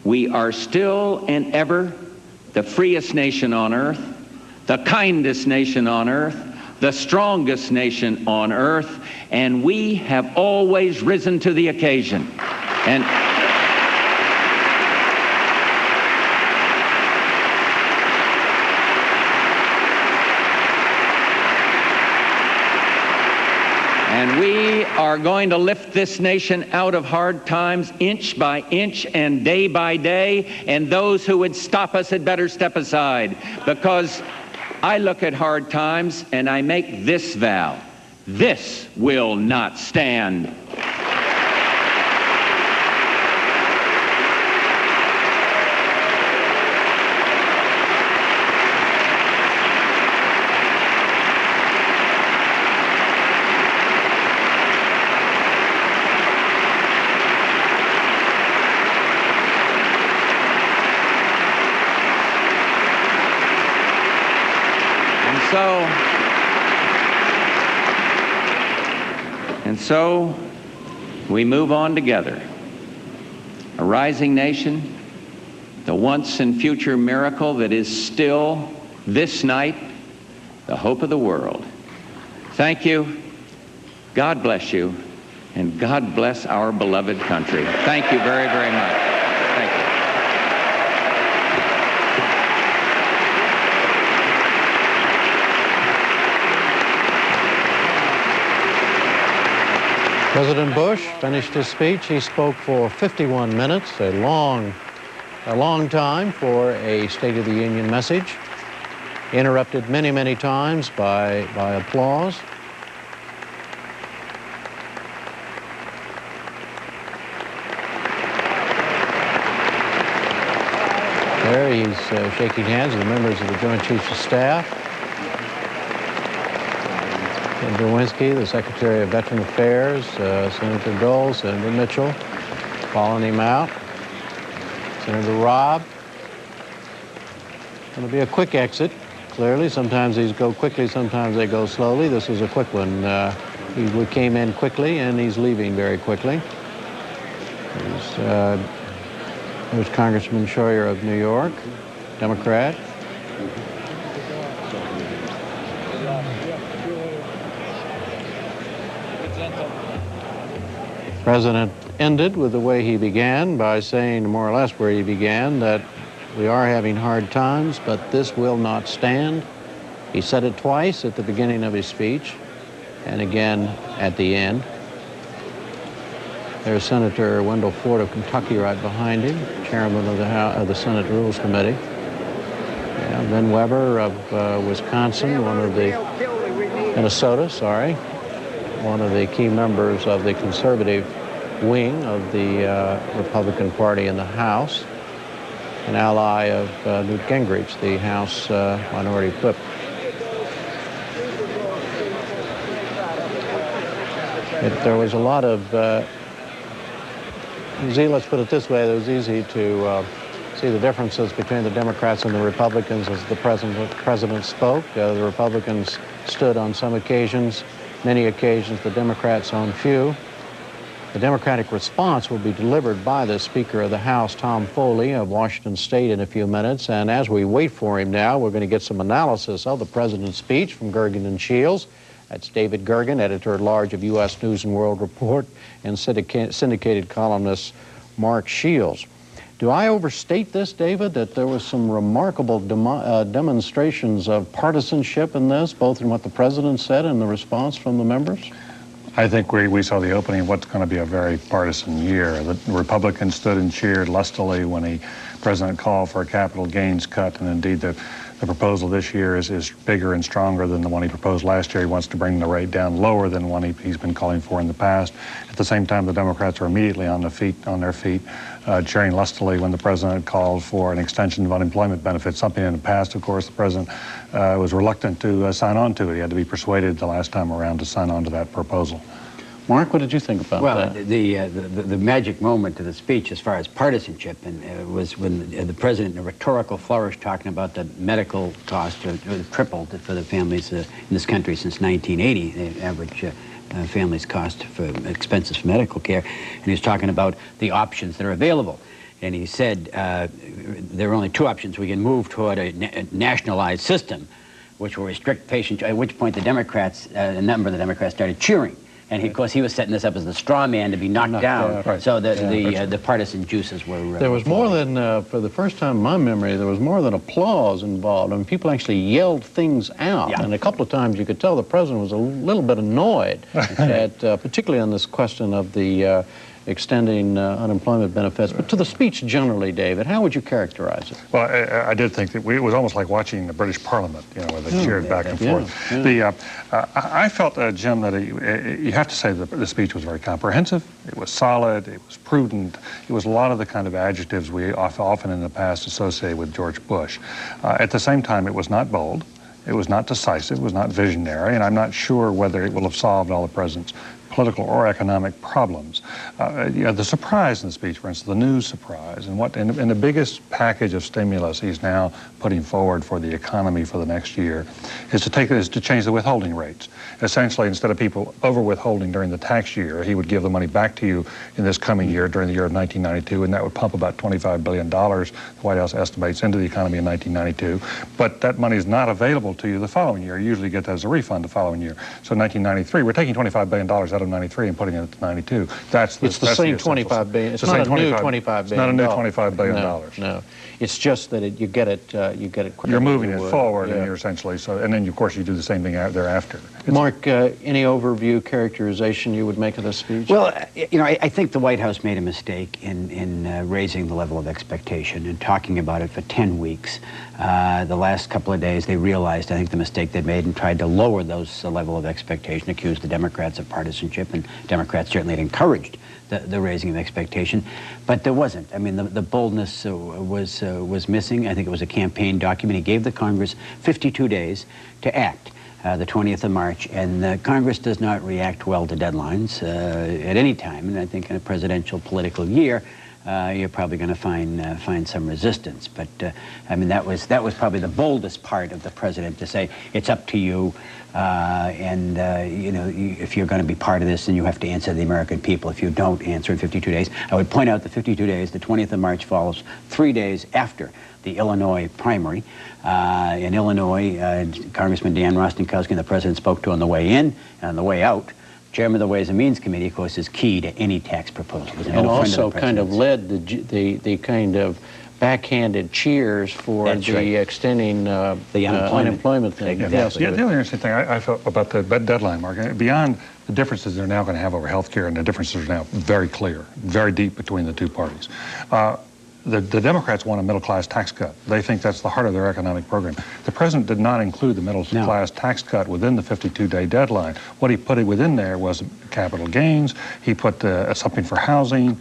We are still and ever the freest nation on earth, the kindest nation on earth, the strongest nation on earth, and we have always risen to the occasion. And we are going to lift this nation out of hard times inch by inch and day by day, and those who would stop us had better step aside, because I look at hard times and I make this vow: this will not stand. And so we move on together, a rising nation, the once and future miracle that is still this night the hope of the world. Thank you, God bless you, and God bless our beloved country. Thank you very, very much. Thank you. President Bush finished his speech. He spoke for 51 minutes, a long time for a State of the Union message, interrupted many, many times by applause. There he's shaking hands with the members of the Joint Chiefs of Staff. Senator Winsky, the Secretary of Veteran Affairs, Senator Dole, Senator Mitchell, following him out. Senator Robb. Going to be a quick exit, clearly. Sometimes these go quickly, sometimes they go slowly. This is a quick one. He came in quickly, and he's leaving very quickly. There's Congressman Scheuer of New York, Democrat. The President ended with the way he began by saying, more or less where he began, that we are having hard times, but this will not stand. He said it twice at the beginning of his speech and again at the end. There's Senator Wendell Ford of Kentucky right behind him, chairman of the Senate Rules Committee. Yeah, Ben Weber of Wisconsin, Minnesota, sorry. One of the key members of the conservative wing of the Republican Party in the House. an ally of Newt Gingrich, the House Minority Whip. There was a lot of, let's put it this way, it was easy to see the differences between the Democrats and the Republicans as the president spoke. The Republicans stood on some occasions, many occasions, the Democrats on few. The Democratic response will be delivered by the Speaker of the House, Tom Foley of Washington State, in a few minutes. And as we wait for him now, we're going to get some analysis of the president's speech from Gergen and Shields. That's David Gergen, editor-at-large of U.S. News and World Report, and syndicated columnist Mark Shields. Do I overstate this, David, that there was some remarkable demonstrations of partisanship in this, both in what the president said and the response from the members? I think we saw the opening of what's going to be a very partisan year. The Republicans stood and cheered lustily when the president called for a capital gains cut, and indeed the proposal this year is bigger and stronger than the one he proposed last year. He wants to bring the rate down lower than one he's been calling for in the past. At the same time, the Democrats are immediately on their feet, cheering lustily when the president called for an extension of unemployment benefits, something in the past, of course, the president was reluctant to sign on to it. He had to be persuaded the last time around to sign on to that proposal. Mark, what did you think about that? Well, the magic moment of the speech as far as partisanship was when the president, in a rhetorical flourish, talking about the medical cost tripled for the families in this country since 1980, the average family's cost for expenses for medical care, and he was talking about the options that are available. And he said there are only two options. We can move toward a nationalized system, which will restrict patient, at which point the Democrats, a number of the Democrats started cheering. And of course, he was setting this up as the straw man to be knocked down. Right. So the partisan juices were... there was more than, for the first time in my memory, there was more than applause involved. I mean, people actually yelled things out. Yeah. And a couple of times you could tell the president was a little bit annoyed, at, particularly on this question of the extending unemployment benefits. But to the speech generally, David, how would you characterize it? Well, I did think that it was almost like watching the British Parliament, you know, where they cheered back and forth. Yeah. I felt, Jim, that you have to say that the speech was very comprehensive. It was solid. It was prudent. It was a lot of the kind of adjectives we often in the past associated with George Bush. At the same time, it was not bold. It was not decisive. It was not visionary. And I'm not sure whether it will have solved all the president's political or economic problems. The surprise in the speech, for instance, the news surprise, and the biggest package of stimulus he's now putting forward for the economy for the next year is to change the withholding rates. Essentially, instead of people over withholding during the tax year, he would give the money back to you in this coming year during the year of 1992, and that would pump about $25 billion, the White House estimates, into the economy in 1992. But that money is not available to you the following year. You usually get that as a refund the following year. So in 1993, we're taking $25 billion out of 93 and putting it to 92. It's the same $25 billion. It's not a new $25 billion. It's not a new $25 billion. No. It's just that you get it quicker. You're moving it forward, and you're essentially and then of course you do the same thing thereafter. Mark, any overview characterization you would make of this speech? Well, you know, I think the White House made a mistake in raising the level of expectation and talking about it for 10 weeks. The last couple of days, they realized, I think, the mistake they made and tried to lower the level of expectation, accused the Democrats of partisanship, and Democrats certainly had encouraged the raising of expectation, but there wasn't. I mean, the boldness was missing. I think it was a campaign document. He gave the Congress 52 days to act. The 20th of March, and Congress does not react well to deadlines at any time, and I think in a presidential political year, you're probably going to find some resistance. But I mean, that was probably the boldest part of the president, to say it's up to you, and you know, if you're going to be part of this, then you have to answer the American people. If you don't answer in 52 days, I would point out the 52 days. The 20th of March follows 3 days after the Illinois primary. In Illinois, Congressman Dan Rostenkowski, the president spoke to on the way in and on the way out. Chairman of the Ways and Means Committee, of course, is key to any tax proposal. And also kind of led the kind of backhanded cheers for the extending the unemployment thing. Exactly. Yeah, the other interesting thing I felt about the deadline, Mark, beyond the differences they're now going to have over health care, and the differences are now very clear, very deep between the two parties. the Democrats want a middle-class tax cut. They think that's the heart of their economic program. The president did not include the middle-class tax cut within the 52-day deadline. What he put within there was capital gains. He put something for housing,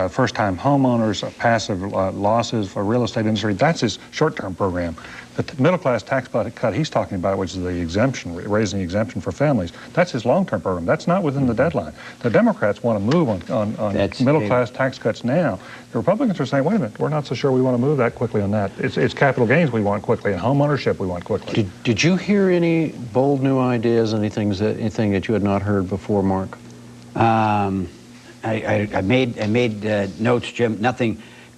first-time homeowners, passive losses for real estate industry. That's his short-term program. The middle-class tax cut he's talking about, which is the exemption, raising the exemption for families, that's his long-term program. That's not within the deadline. The Democrats want to move on middle-class tax cuts now. The Republicans are saying, wait a minute, we're not so sure we want to move that quickly on that. It's capital gains we want quickly, and home ownership we want quickly. Did you hear any bold new ideas, anything that you had not heard before, Mark? I made notes, Jim.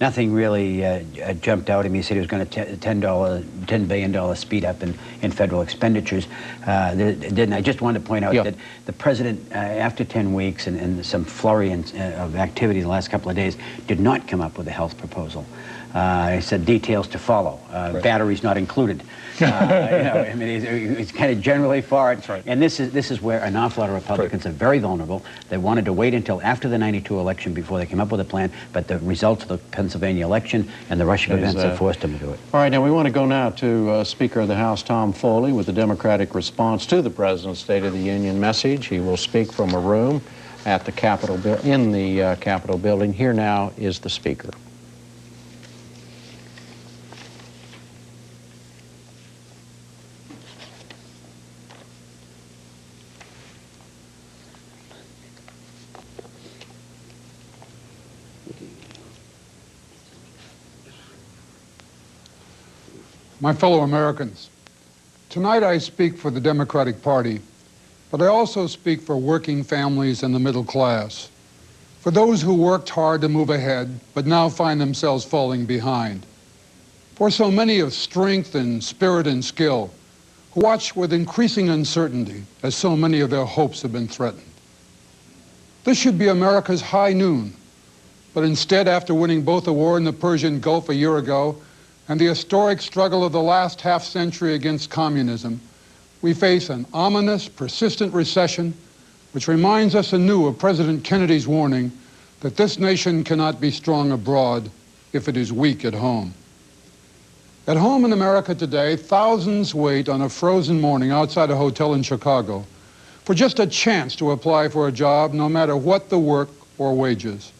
Nothing really jumped out at me. He said he was going to $10 billion speed up in federal expenditures. I just wanted to point out that the president, after 10 weeks and some flurry of activity the last couple of days, did not come up with a health proposal. He said details to follow. Batteries not included. I mean, he's kind of generally for it. And this is where an awful lot of Republicans are very vulnerable. They wanted to wait until after the '92 election before they came up with a plan, but the results of the Pennsylvania election and the Russian events have forced them to do it. All right, now we want to go now to Speaker of the House Tom Foley with the Democratic response to the President's State of the Union message. He will speak from a room at the Capitol in the Capitol building. Here now is the Speaker. My fellow Americans, tonight I speak for the Democratic Party, but I also speak for working families and the middle class, for those who worked hard to move ahead, but now find themselves falling behind, for so many of strength and spirit and skill, who watch with increasing uncertainty as so many of their hopes have been threatened. This should be America's high noon, but instead, after winning both the war in the Persian Gulf a year ago and the historic struggle of the last half-century against communism, we face an ominous, persistent recession which reminds us anew of President Kennedy's warning that this nation cannot be strong abroad if it is weak at home. At home in America today, thousands wait on a frozen morning outside a hotel in Chicago for just a chance to apply for a job, no matter what the work or wages.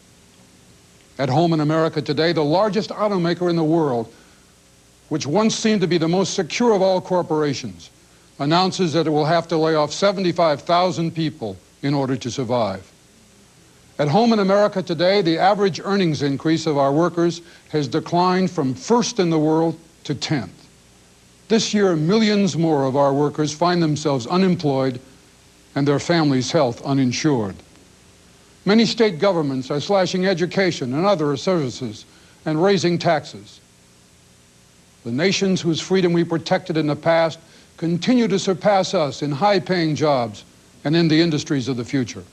At home in America today, the largest automaker in the world, which once seemed to be the most secure of all corporations, announces that it will have to lay off 75,000 people in order to survive. At home in America today, the average earnings increase of our workers has declined from first in the world to 10th. This year, millions more of our workers find themselves unemployed and their families' health uninsured. Many state governments are slashing education and other services and raising taxes. The nations whose freedom we protected in the past continue to surpass us in high-paying jobs and in the industries of the future.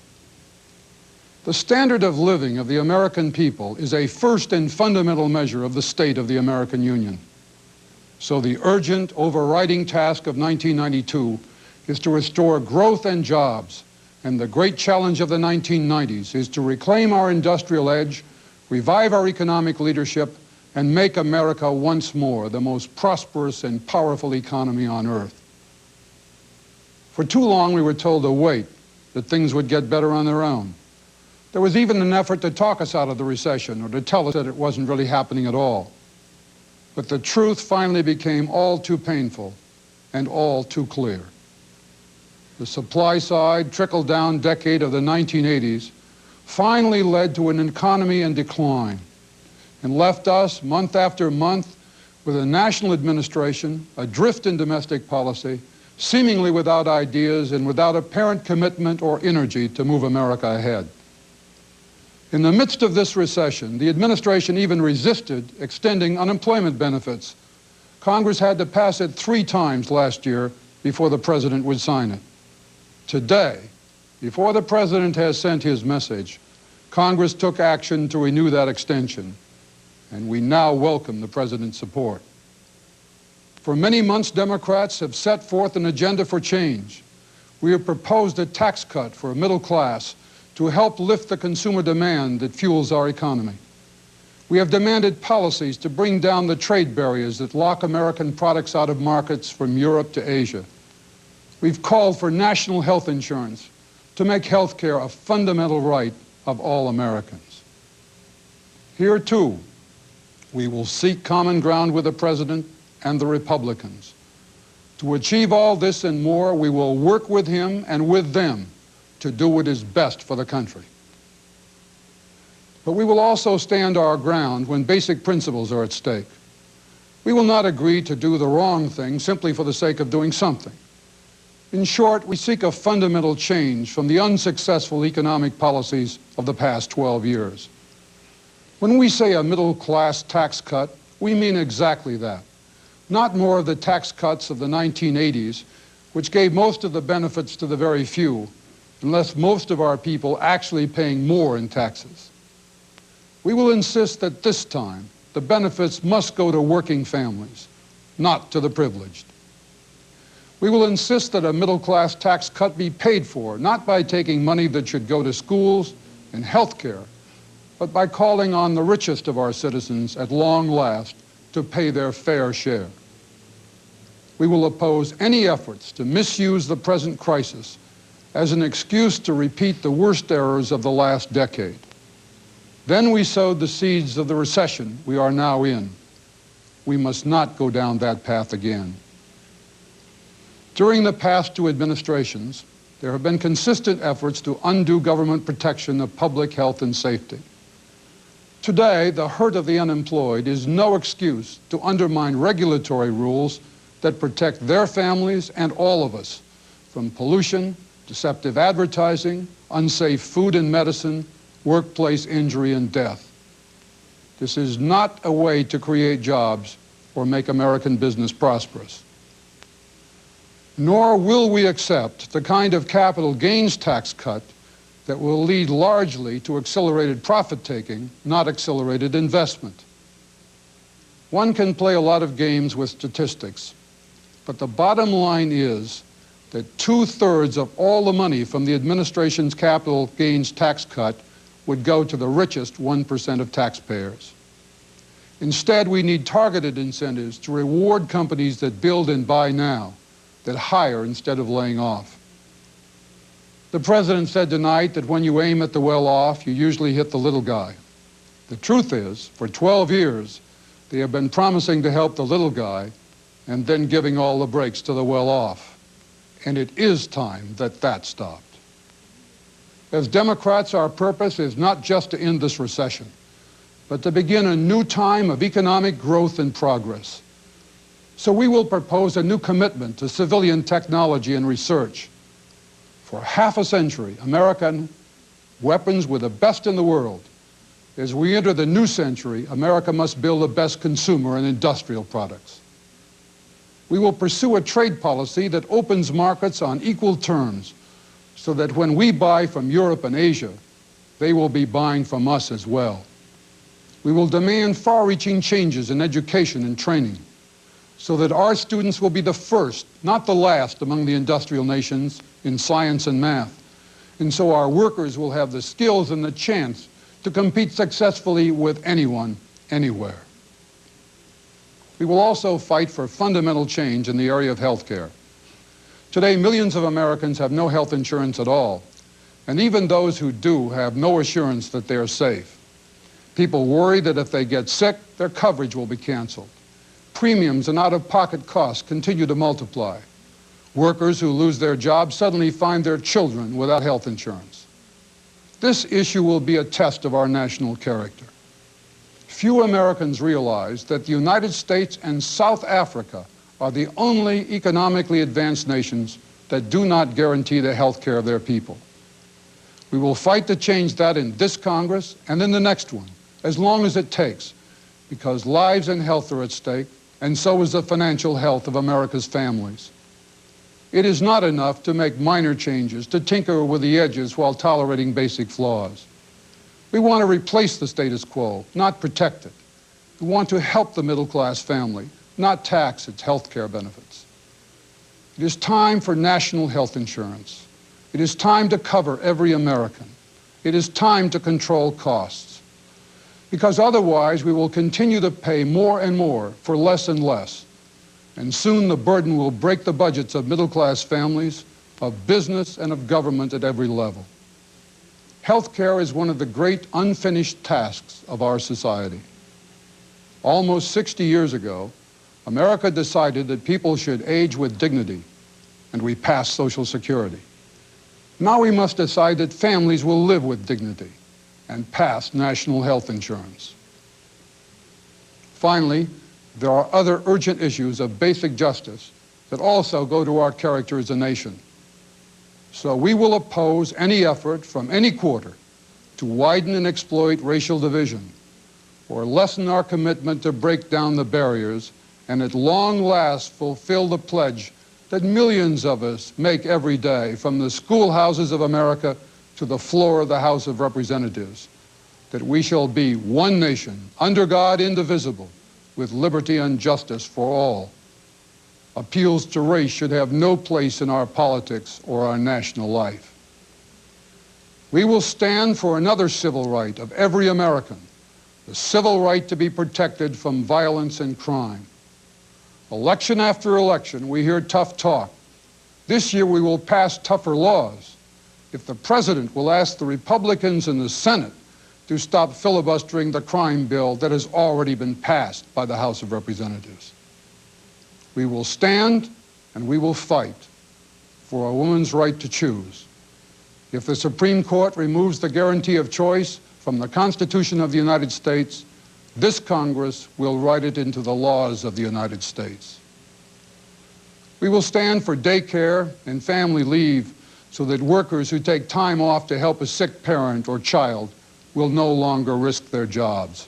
The standard of living of the American people is a first and fundamental measure of the state of the American Union. So the urgent, overriding task of 1992 is to restore growth and jobs, and the great challenge of the 1990s is to reclaim our industrial edge, revive our economic leadership, and make America once more the most prosperous and powerful economy on earth. For too long we were told to wait, that things would get better on their own. There was even an effort to talk us out of the recession or to tell us that it wasn't really happening at all. But the truth finally became all too painful and all too clear. The supply side, trickle-down decade of the 1980s finally led to an economy in decline and left us, month after month, with a national administration adrift in domestic policy, seemingly without ideas and without apparent commitment or energy to move America ahead. In the midst of this recession, the administration even resisted extending unemployment benefits. Congress had to pass it 3 times last year before the president would sign it. Today, before the president has sent his message, Congress took action to renew that extension, and we now welcome the president's support. For many months, Democrats have set forth an agenda for change. We have proposed a tax cut for a middle class to help lift the consumer demand that fuels our economy. We have demanded policies to bring down the trade barriers that lock American products out of markets from Europe to Asia. We've called for national health insurance to make health care a fundamental right of all Americans. Here, too, we will seek common ground with the President and the Republicans. To achieve all this and more, we will work with him and with them to do what is best for the country. But we will also stand our ground when basic principles are at stake. We will not agree to do the wrong thing simply for the sake of doing something. In short, we seek a fundamental change from the unsuccessful economic policies of the past 12 years. When we say a middle-class tax cut, we mean exactly that. Not more of the tax cuts of the 1980s, which gave most of the benefits to the very few, and left most of our people actually paying more in taxes. We will insist that this time the benefits must go to working families, not to the privileged. We will insist that a middle-class tax cut be paid for, not by taking money that should go to schools and health care, but by calling on the richest of our citizens at long last to pay their fair share. We will oppose any efforts to misuse the present crisis as an excuse to repeat the worst errors of the last decade. Then we sowed the seeds of the recession we are now in. We must not go down that path again. During the past two administrations, there have been consistent efforts to undo government protection of public health and safety. Today, the hurt of the unemployed is no excuse to undermine regulatory rules that protect their families and all of us from pollution, deceptive advertising, unsafe food and medicine, workplace injury and death. This is not a way to create jobs or make American business prosperous. Nor will we accept the kind of capital gains tax cut that will lead largely to accelerated profit-taking, not accelerated investment. One can play a lot of games with statistics, but the bottom line is that 2/3 of all the money from the administration's capital gains tax cut would go to the richest 1% of taxpayers. Instead, we need targeted incentives to reward companies that build and buy now, that hire instead of laying off. The President said tonight that when you aim at the well-off, you usually hit the little guy. The truth is, for 12 years, they have been promising to help the little guy and then giving all the breaks to the well-off. And it is time that that stopped. As Democrats, our purpose is not just to end this recession, but to begin a new time of economic growth and progress. So we will propose a new commitment to civilian technology and research. For half a century, American weapons were the best in the world. As we enter the new century, America must build the best consumer and industrial products. We will pursue a trade policy that opens markets on equal terms so that when we buy from Europe and Asia, they will be buying from us as well. We will demand far-reaching changes in education and training so that our students will be the first, not the last, among the industrial nations in science and math. And so our workers will have the skills and the chance to compete successfully with anyone, anywhere. We will also fight for fundamental change in the area of health care. Today, millions of Americans have no health insurance at all, and even those who do have no assurance that they are safe. People worry that if they get sick, their coverage will be canceled. Premiums and out-of-pocket costs continue to multiply. Workers who lose their jobs suddenly find their children without health insurance. This issue will be a test of our national character. Few Americans realize that the United States and South Africa are the only economically advanced nations that do not guarantee the health care of their people. We will fight to change that in this Congress and in the next one, as long as it takes, because lives and health are at stake, and so is the financial health of America's families. It is not enough to make minor changes, to tinker with the edges while tolerating basic flaws. We want to replace the status quo, not protect it. We want to help the middle-class family, not tax its health care benefits. It is time for national health insurance. It is time to cover every American. It is time to control costs. because otherwise we will continue to pay more and more for less and less. And soon the burden will break the budgets of middle-class families, of business, and of government at every level. Healthcare is one of the great unfinished tasks of our society. Almost 60 years ago, America decided that people should age with dignity, and we passed Social Security. Now we must decide that families will live with dignity and pass national health insurance. Finally, there are other urgent issues of basic justice that also go to our character as a nation. So we will oppose any effort from any quarter to widen and exploit racial division, or lessen our commitment to break down the barriers and at long last fulfill the pledge that millions of us make every day, from the schoolhouses of America to the floor of the House of Representatives, that we shall be one nation, under God, indivisible, with liberty and justice for all. Appeals to race should have no place in our politics or our national life. We will stand for another civil right of every American, the civil right to be protected from violence and crime. Election after election, we hear tough talk. This year we will pass tougher laws if the President will ask the Republicans in the Senate to stop filibustering the crime bill that has already been passed by the House of Representatives. We will stand and we will fight for a woman's right to choose. If the Supreme Court removes the guarantee of choice from the Constitution of the United States, this Congress will write it into the laws of the United States. We will stand for daycare and family leave so that workers who take time off to help a sick parent or child will no longer risk their jobs.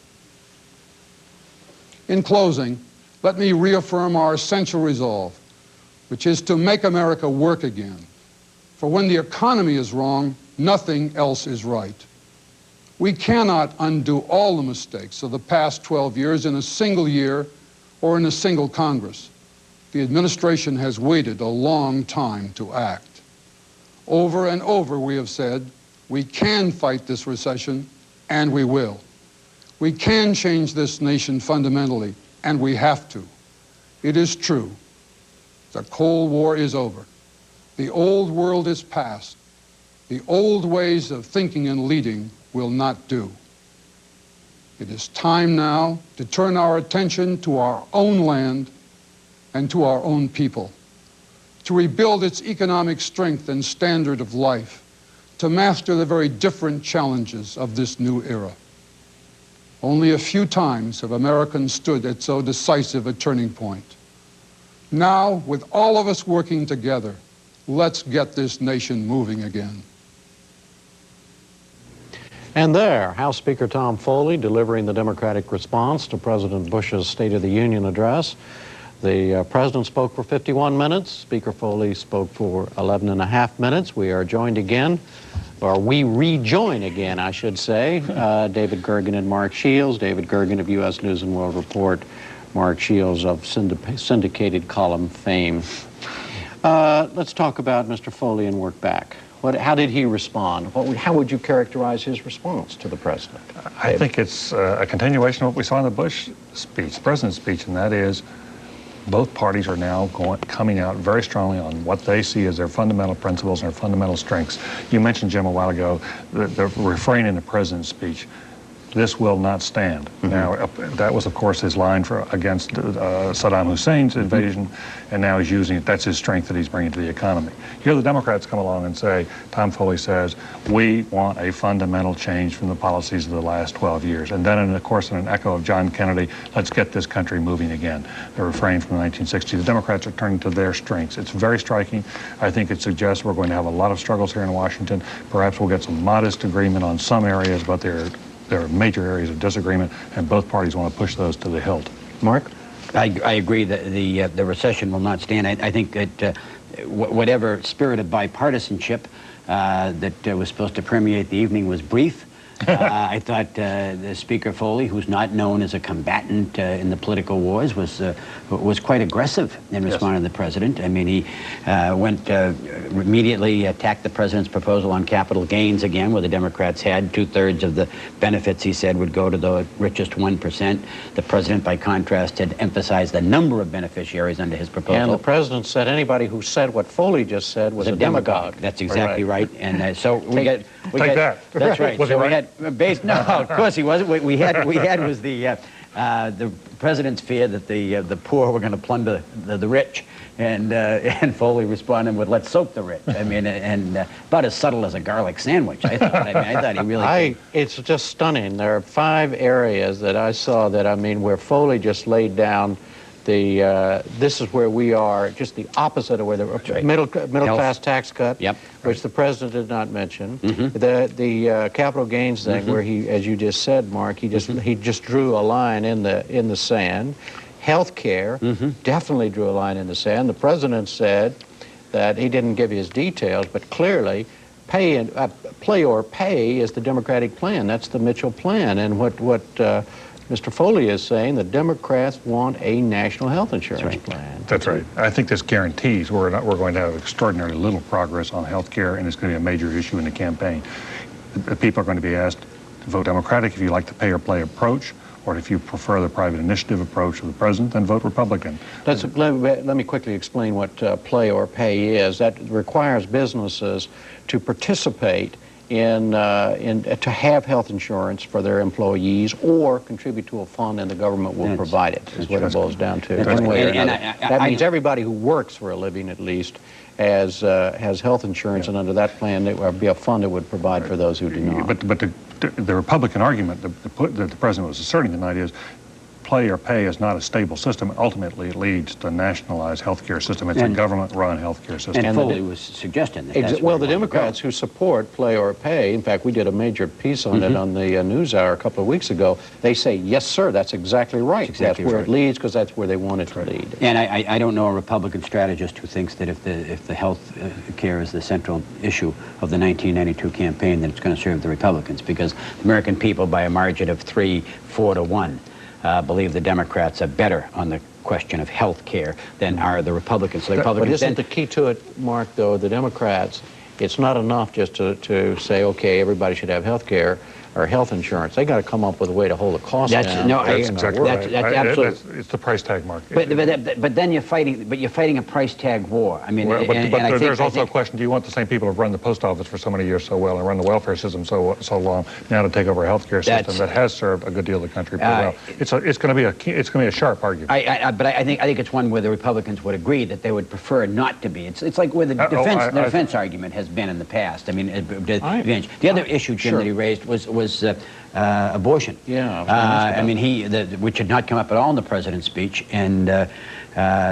In closing, let me reaffirm our essential resolve, which is to make America work again. For when the economy is wrong, nothing else is right. We cannot undo all the mistakes of the past 12 years in a single year or in a single Congress. The administration has waited a long time to act. Over and over we have said, we can fight this recession, and we will. We can change this nation fundamentally, and we have to. It is true. The Cold War is over. The old world is past. The old ways of thinking and leading will not do. It is time now to turn our attention to our own land and to our own people, to rebuild its economic strength and standard of life, to master the very different challenges of this new era. Only a few times have Americans stood at so decisive a turning point. Now, with all of us working together, let's get this nation moving again. And there, House Speaker Tom Foley delivering the Democratic response to President Bush's State of the Union address. The President spoke for 51 minutes. Speaker Foley spoke for 11 and a half minutes. We are joined again, or we rejoin again, I should say, David Gergen and Mark Shields. David Gergen of U.S. News and World Report, Mark Shields of syndicated column fame. Let's talk about Mr. Foley and work back. How did he respond? How would you characterize his response to the President? I think it's a continuation of what we saw in the Bush speech, the President's speech, and that is both parties are now coming out very strongly on what they see as their fundamental principles and their fundamental strengths. You mentioned, Jim, a while ago, the refrain in the President's speech, "This will not stand." Mm-hmm. Now, that was, of course, his line against Saddam Hussein's invasion, and now he's using it. That's his strength that he's bringing to the economy. Here the Democrats come along and say, Tom Foley says, we want a fundamental change from the policies of the last 12 years. And then, of course, in an echo of John Kennedy, let's get this country moving again. The refrain from the 1960s. The Democrats are turning to their strengths. It's very striking. I think it suggests we're going to have a lot of struggles here in Washington. Perhaps we'll get some modest agreement on some areas, but there are major areas of disagreement, and both parties want to push those to the hilt. Mark? I agree that the recession will not stand. I think that whatever spirit of bipartisanship that was supposed to permeate the evening was brief. I thought the Speaker Foley, who's not known as a combatant in the political wars, was quite aggressive in responding to the president. I mean, he went immediately attacked the president's proposal on capital gains again, where the Democrats had 2/3 of the benefits, he said, would go to the richest 1%. The president, by contrast, had emphasized the number of beneficiaries under his proposal. And the president said anybody who said what Foley just said was a demagogue. That's exactly right. And so we Take that. That's right. Was So he we right? had no, of course he wasn't. What we had was the president's fear that the poor were going to plunder the rich, and Foley responded with "Let's soak the rich." I mean, and about as subtle as a garlic sandwich. I thought. I mean, I thought he really. It's just stunning. There are 5 areas that I saw that where Foley just laid down this is where we are, just the opposite of where the middle class tax cut, which the president did not mention. The capital gains thing, where he, as you just said, Mark, he just drew a line in the sand. Health care definitely drew a line in the sand. The president said that he didn't give his details, but clearly play or pay is the Democratic plan. That's the Mitchell plan. And what Mr. Foley is saying, the Democrats want a national health insurance plan. That's right. I think this guarantees we're going to have extraordinarily little progress on health care, and it's going to be a major issue in the campaign. The people are going to be asked to vote Democratic if you like the pay or play approach, or if you prefer the private initiative approach of the president, then vote Republican. Let me quickly explain what play or pay is. That requires businesses to participate to have health insurance for their employees or contribute to a fund and the government will provide it, is what it boils down to. One way or another. That means everybody who works for a living, at least, has health insurance, and under that plan there would be a fund that would provide for those who do not. But the Republican argument that the president was asserting tonight is play or pay is not a stable system. Ultimately, it leads to a nationalized health care system. It's a government-run health care system. And Foley was suggesting that. Well, the Democrats who support play or pay, in fact, we did a major piece on it on the NewsHour a couple of weeks ago. They say, yes, sir, that's exactly right. That's where it leads, because that's where they want it to lead. And I don't know a Republican strategist who thinks that if the health care is the central issue of the 1992 campaign, then it's going to serve the Republicans, because the American people, by a margin of 3-4 to 1, believe the Democrats are better on the question of health care than are the Republicans. So the Republicans. But isn't the key to it, Mark, though, the Democrats, it's not enough just to say, okay, everybody should have health care or health insurance. They got to come up with a way to hold the cost down. That's exactly right. That's absolutely. It's the price tag market. But then you're fighting a price tag war. I mean, but there's also a question: do you want the same people who've run the post office for so many years so well and run the welfare system so long now to take over a healthcare system that has served a good deal of the country pretty well? It's going to be a sharp argument. But I think it's one where the Republicans would agree that they would prefer not to be. It's like where the defense argument has been in the past. I mean, the other issue, Jim, that he raised was abortion. I mean, which had not come up at all in the president's speech, and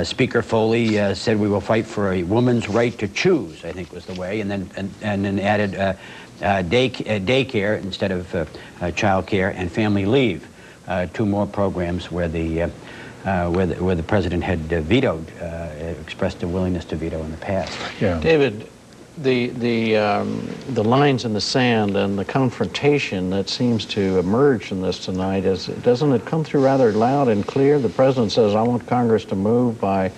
Speaker Foley said we will fight for a woman's right to choose, I think was the way, and then added daycare instead of child care, and family leave, 2 more programs where the president had vetoed, expressed a willingness to veto in the past. David, the lines in the sand and the confrontation that seems to emerge from this tonight, doesn't it come through rather loud and clear? The president says, I want Congress to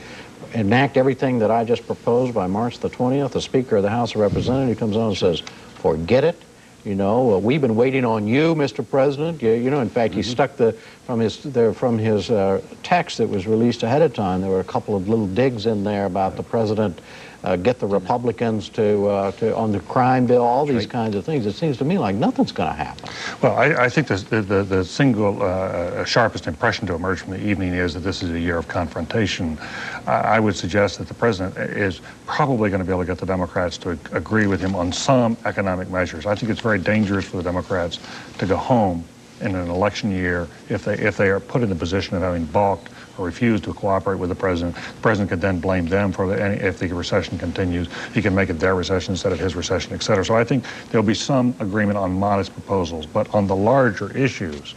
enact everything that I just proposed by March the 20th. The Speaker of the House of Representatives comes on and says, forget it. You know, we've been waiting on you, Mr. President. You know, in fact, he stuck from his text that was released ahead of time. There were a couple of little digs in there about the president get the Republicans on the crime bill, all these kinds of things. It seems to me like nothing's going to happen. Well, I think the single sharpest impression to emerge from the evening is that this is a year of confrontation. I would suggest that the president is probably going to be able to get the Democrats to agree with him on some economic measures. I think it's very dangerous for the Democrats to go home in an election year if they are put in the position of having balked or refused to cooperate with the president. The president could then blame them for if the recession continues. He can make it their recession instead of his recession, et cetera. So I think there'll be some agreement on modest proposals, but on the larger issues,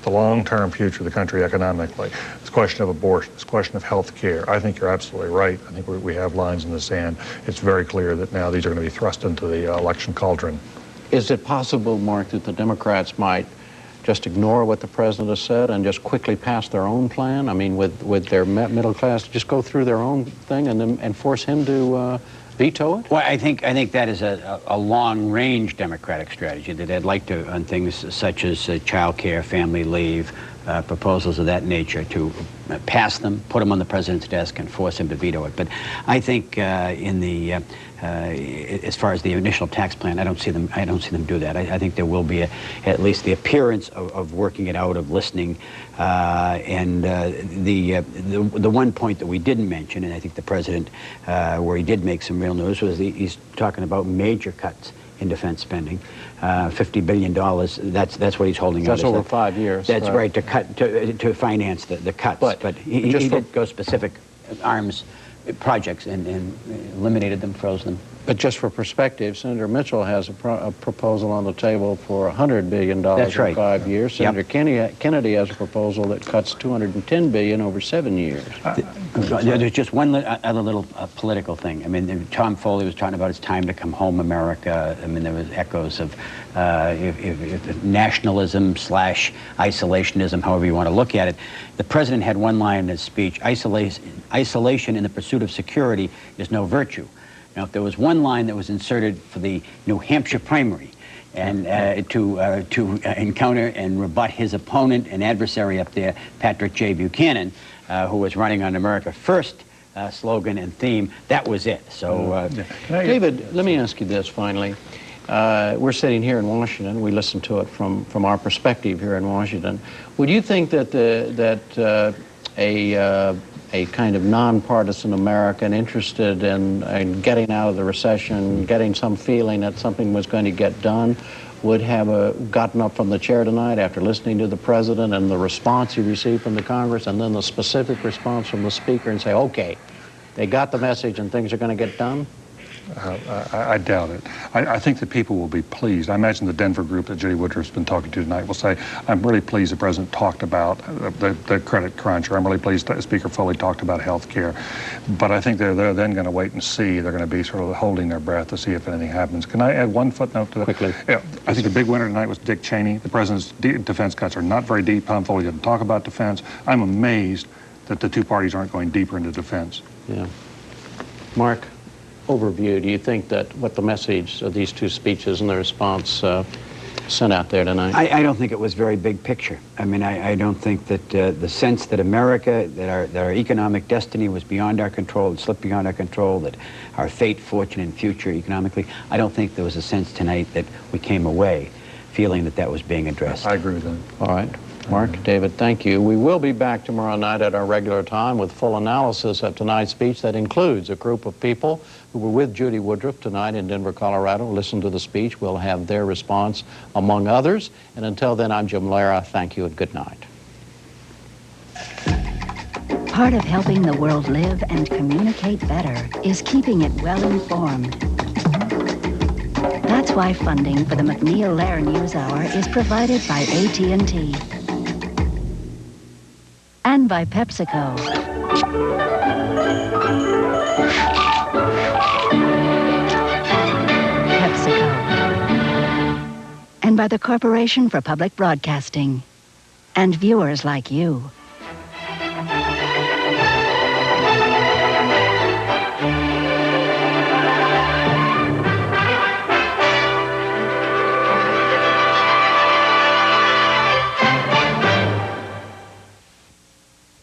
the long-term future of the country economically, this question of abortion, this question of health care, I think you're absolutely right. I think we have lines in the sand. It's very clear that now these are going to be thrust into the election cauldron. Is it possible, Mark, that the Democrats might just ignore what the president has said and just quickly pass their own plan? I mean, with their middle class, just go through their own thing and force him to veto it? Well, I think that is a long-range Democratic strategy, that they'd like to, on things such as child care, family leave, proposals of that nature, to pass them, put them on the president's desk, and force him to veto it. But I think as far as the initial tax plan, I don't see them do that. I think there will be at least the appearance of working it out, of listening. The one point that we didn't mention, and I think the president, where he did make some real news, was he's talking about major cuts in defense spending, $50 billion. That's what he's holding out. That's over 5 years. That's right, to cut to finance the cuts. But he did go specific arms projects and eliminated them, froze them. But just for perspective, Senator Mitchell has a proposal on the table for $100 billion That's right. in 5 years. Senator Kennedy has a proposal that cuts $210 billion over 7 years. There's just one other little political thing. I mean, Tom Foley was talking about it's time to come home, America. I mean, there was echoes of nationalism / isolationism, however you want to look at it. The president had one line in his speech: isolation in the pursuit of security is no virtue. Now, if there was one line that was inserted for the New Hampshire primary, and to encounter and rebut his opponent and adversary up there, Patrick J. Buchanan, who was running on America First slogan and theme, that was it. So, David, let me ask you this finally. We're sitting here in Washington. We listen to it from our perspective here in Washington. Would you think that a kind of nonpartisan American interested in getting out of the recession, getting some feeling that something was going to get done, would have gotten up from the chair tonight after listening to the president and the response he received from the Congress, and then the specific response from the Speaker, and say, okay, they got the message and things are going to get done? I doubt it. I think that people will be pleased. I imagine the Denver group that Judy Woodruff's been talking to tonight will say, I'm really pleased the president talked about the credit crunch, or I'm really pleased that Speaker Foley talked about health care. But I think they're then going to wait and see. They're going to be sort of holding their breath to see if anything happens. Can I add one footnote to that? Quickly. Yeah, I think the big winner tonight was Dick Cheney. The president's defense cuts are not very deep. Tom Foley didn't talk about defense. I'm amazed that the two parties aren't going deeper into defense. Yeah. Mark? Overview, do you think that what the message of these two speeches and the response sent out there tonight? I don't think it was very big picture. I mean, I don't think that the sense that America, that our economic destiny was beyond our control, it slipped beyond our control, that our fate, fortune, and future economically, I don't think there was a sense tonight that we came away feeling that was being addressed. I agree with that. All right. Mark, David, thank you. We will be back tomorrow night at our regular time with full analysis of tonight's speech that includes a group of people who were with Judy Woodruff tonight in Denver, Colorado. Listen to the speech. We'll have their response, among others. And until then, I'm Jim Lehrer. Thank you and good night. Part of helping the world live and communicate better is keeping it well informed. That's why funding for the MacNeil Lehrer News Hour is provided by AT&T. And by PepsiCo. And by the Corporation for Public Broadcasting. And viewers like you.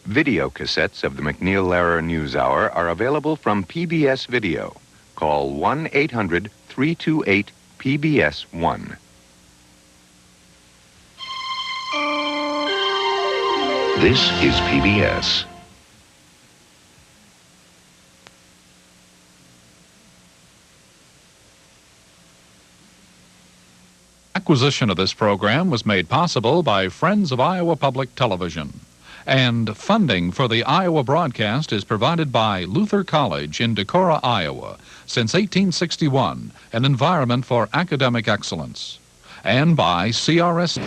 Video cassettes of the MacNeil Lehrer News Hour are available from PBS Video. Call 1-800-328-PBS-1. This is PBS. Acquisition of this program was made possible by Friends of Iowa Public Television. And funding for the Iowa broadcast is provided by Luther College in Decorah, Iowa, since 1861, an environment for academic excellence. And by CRS.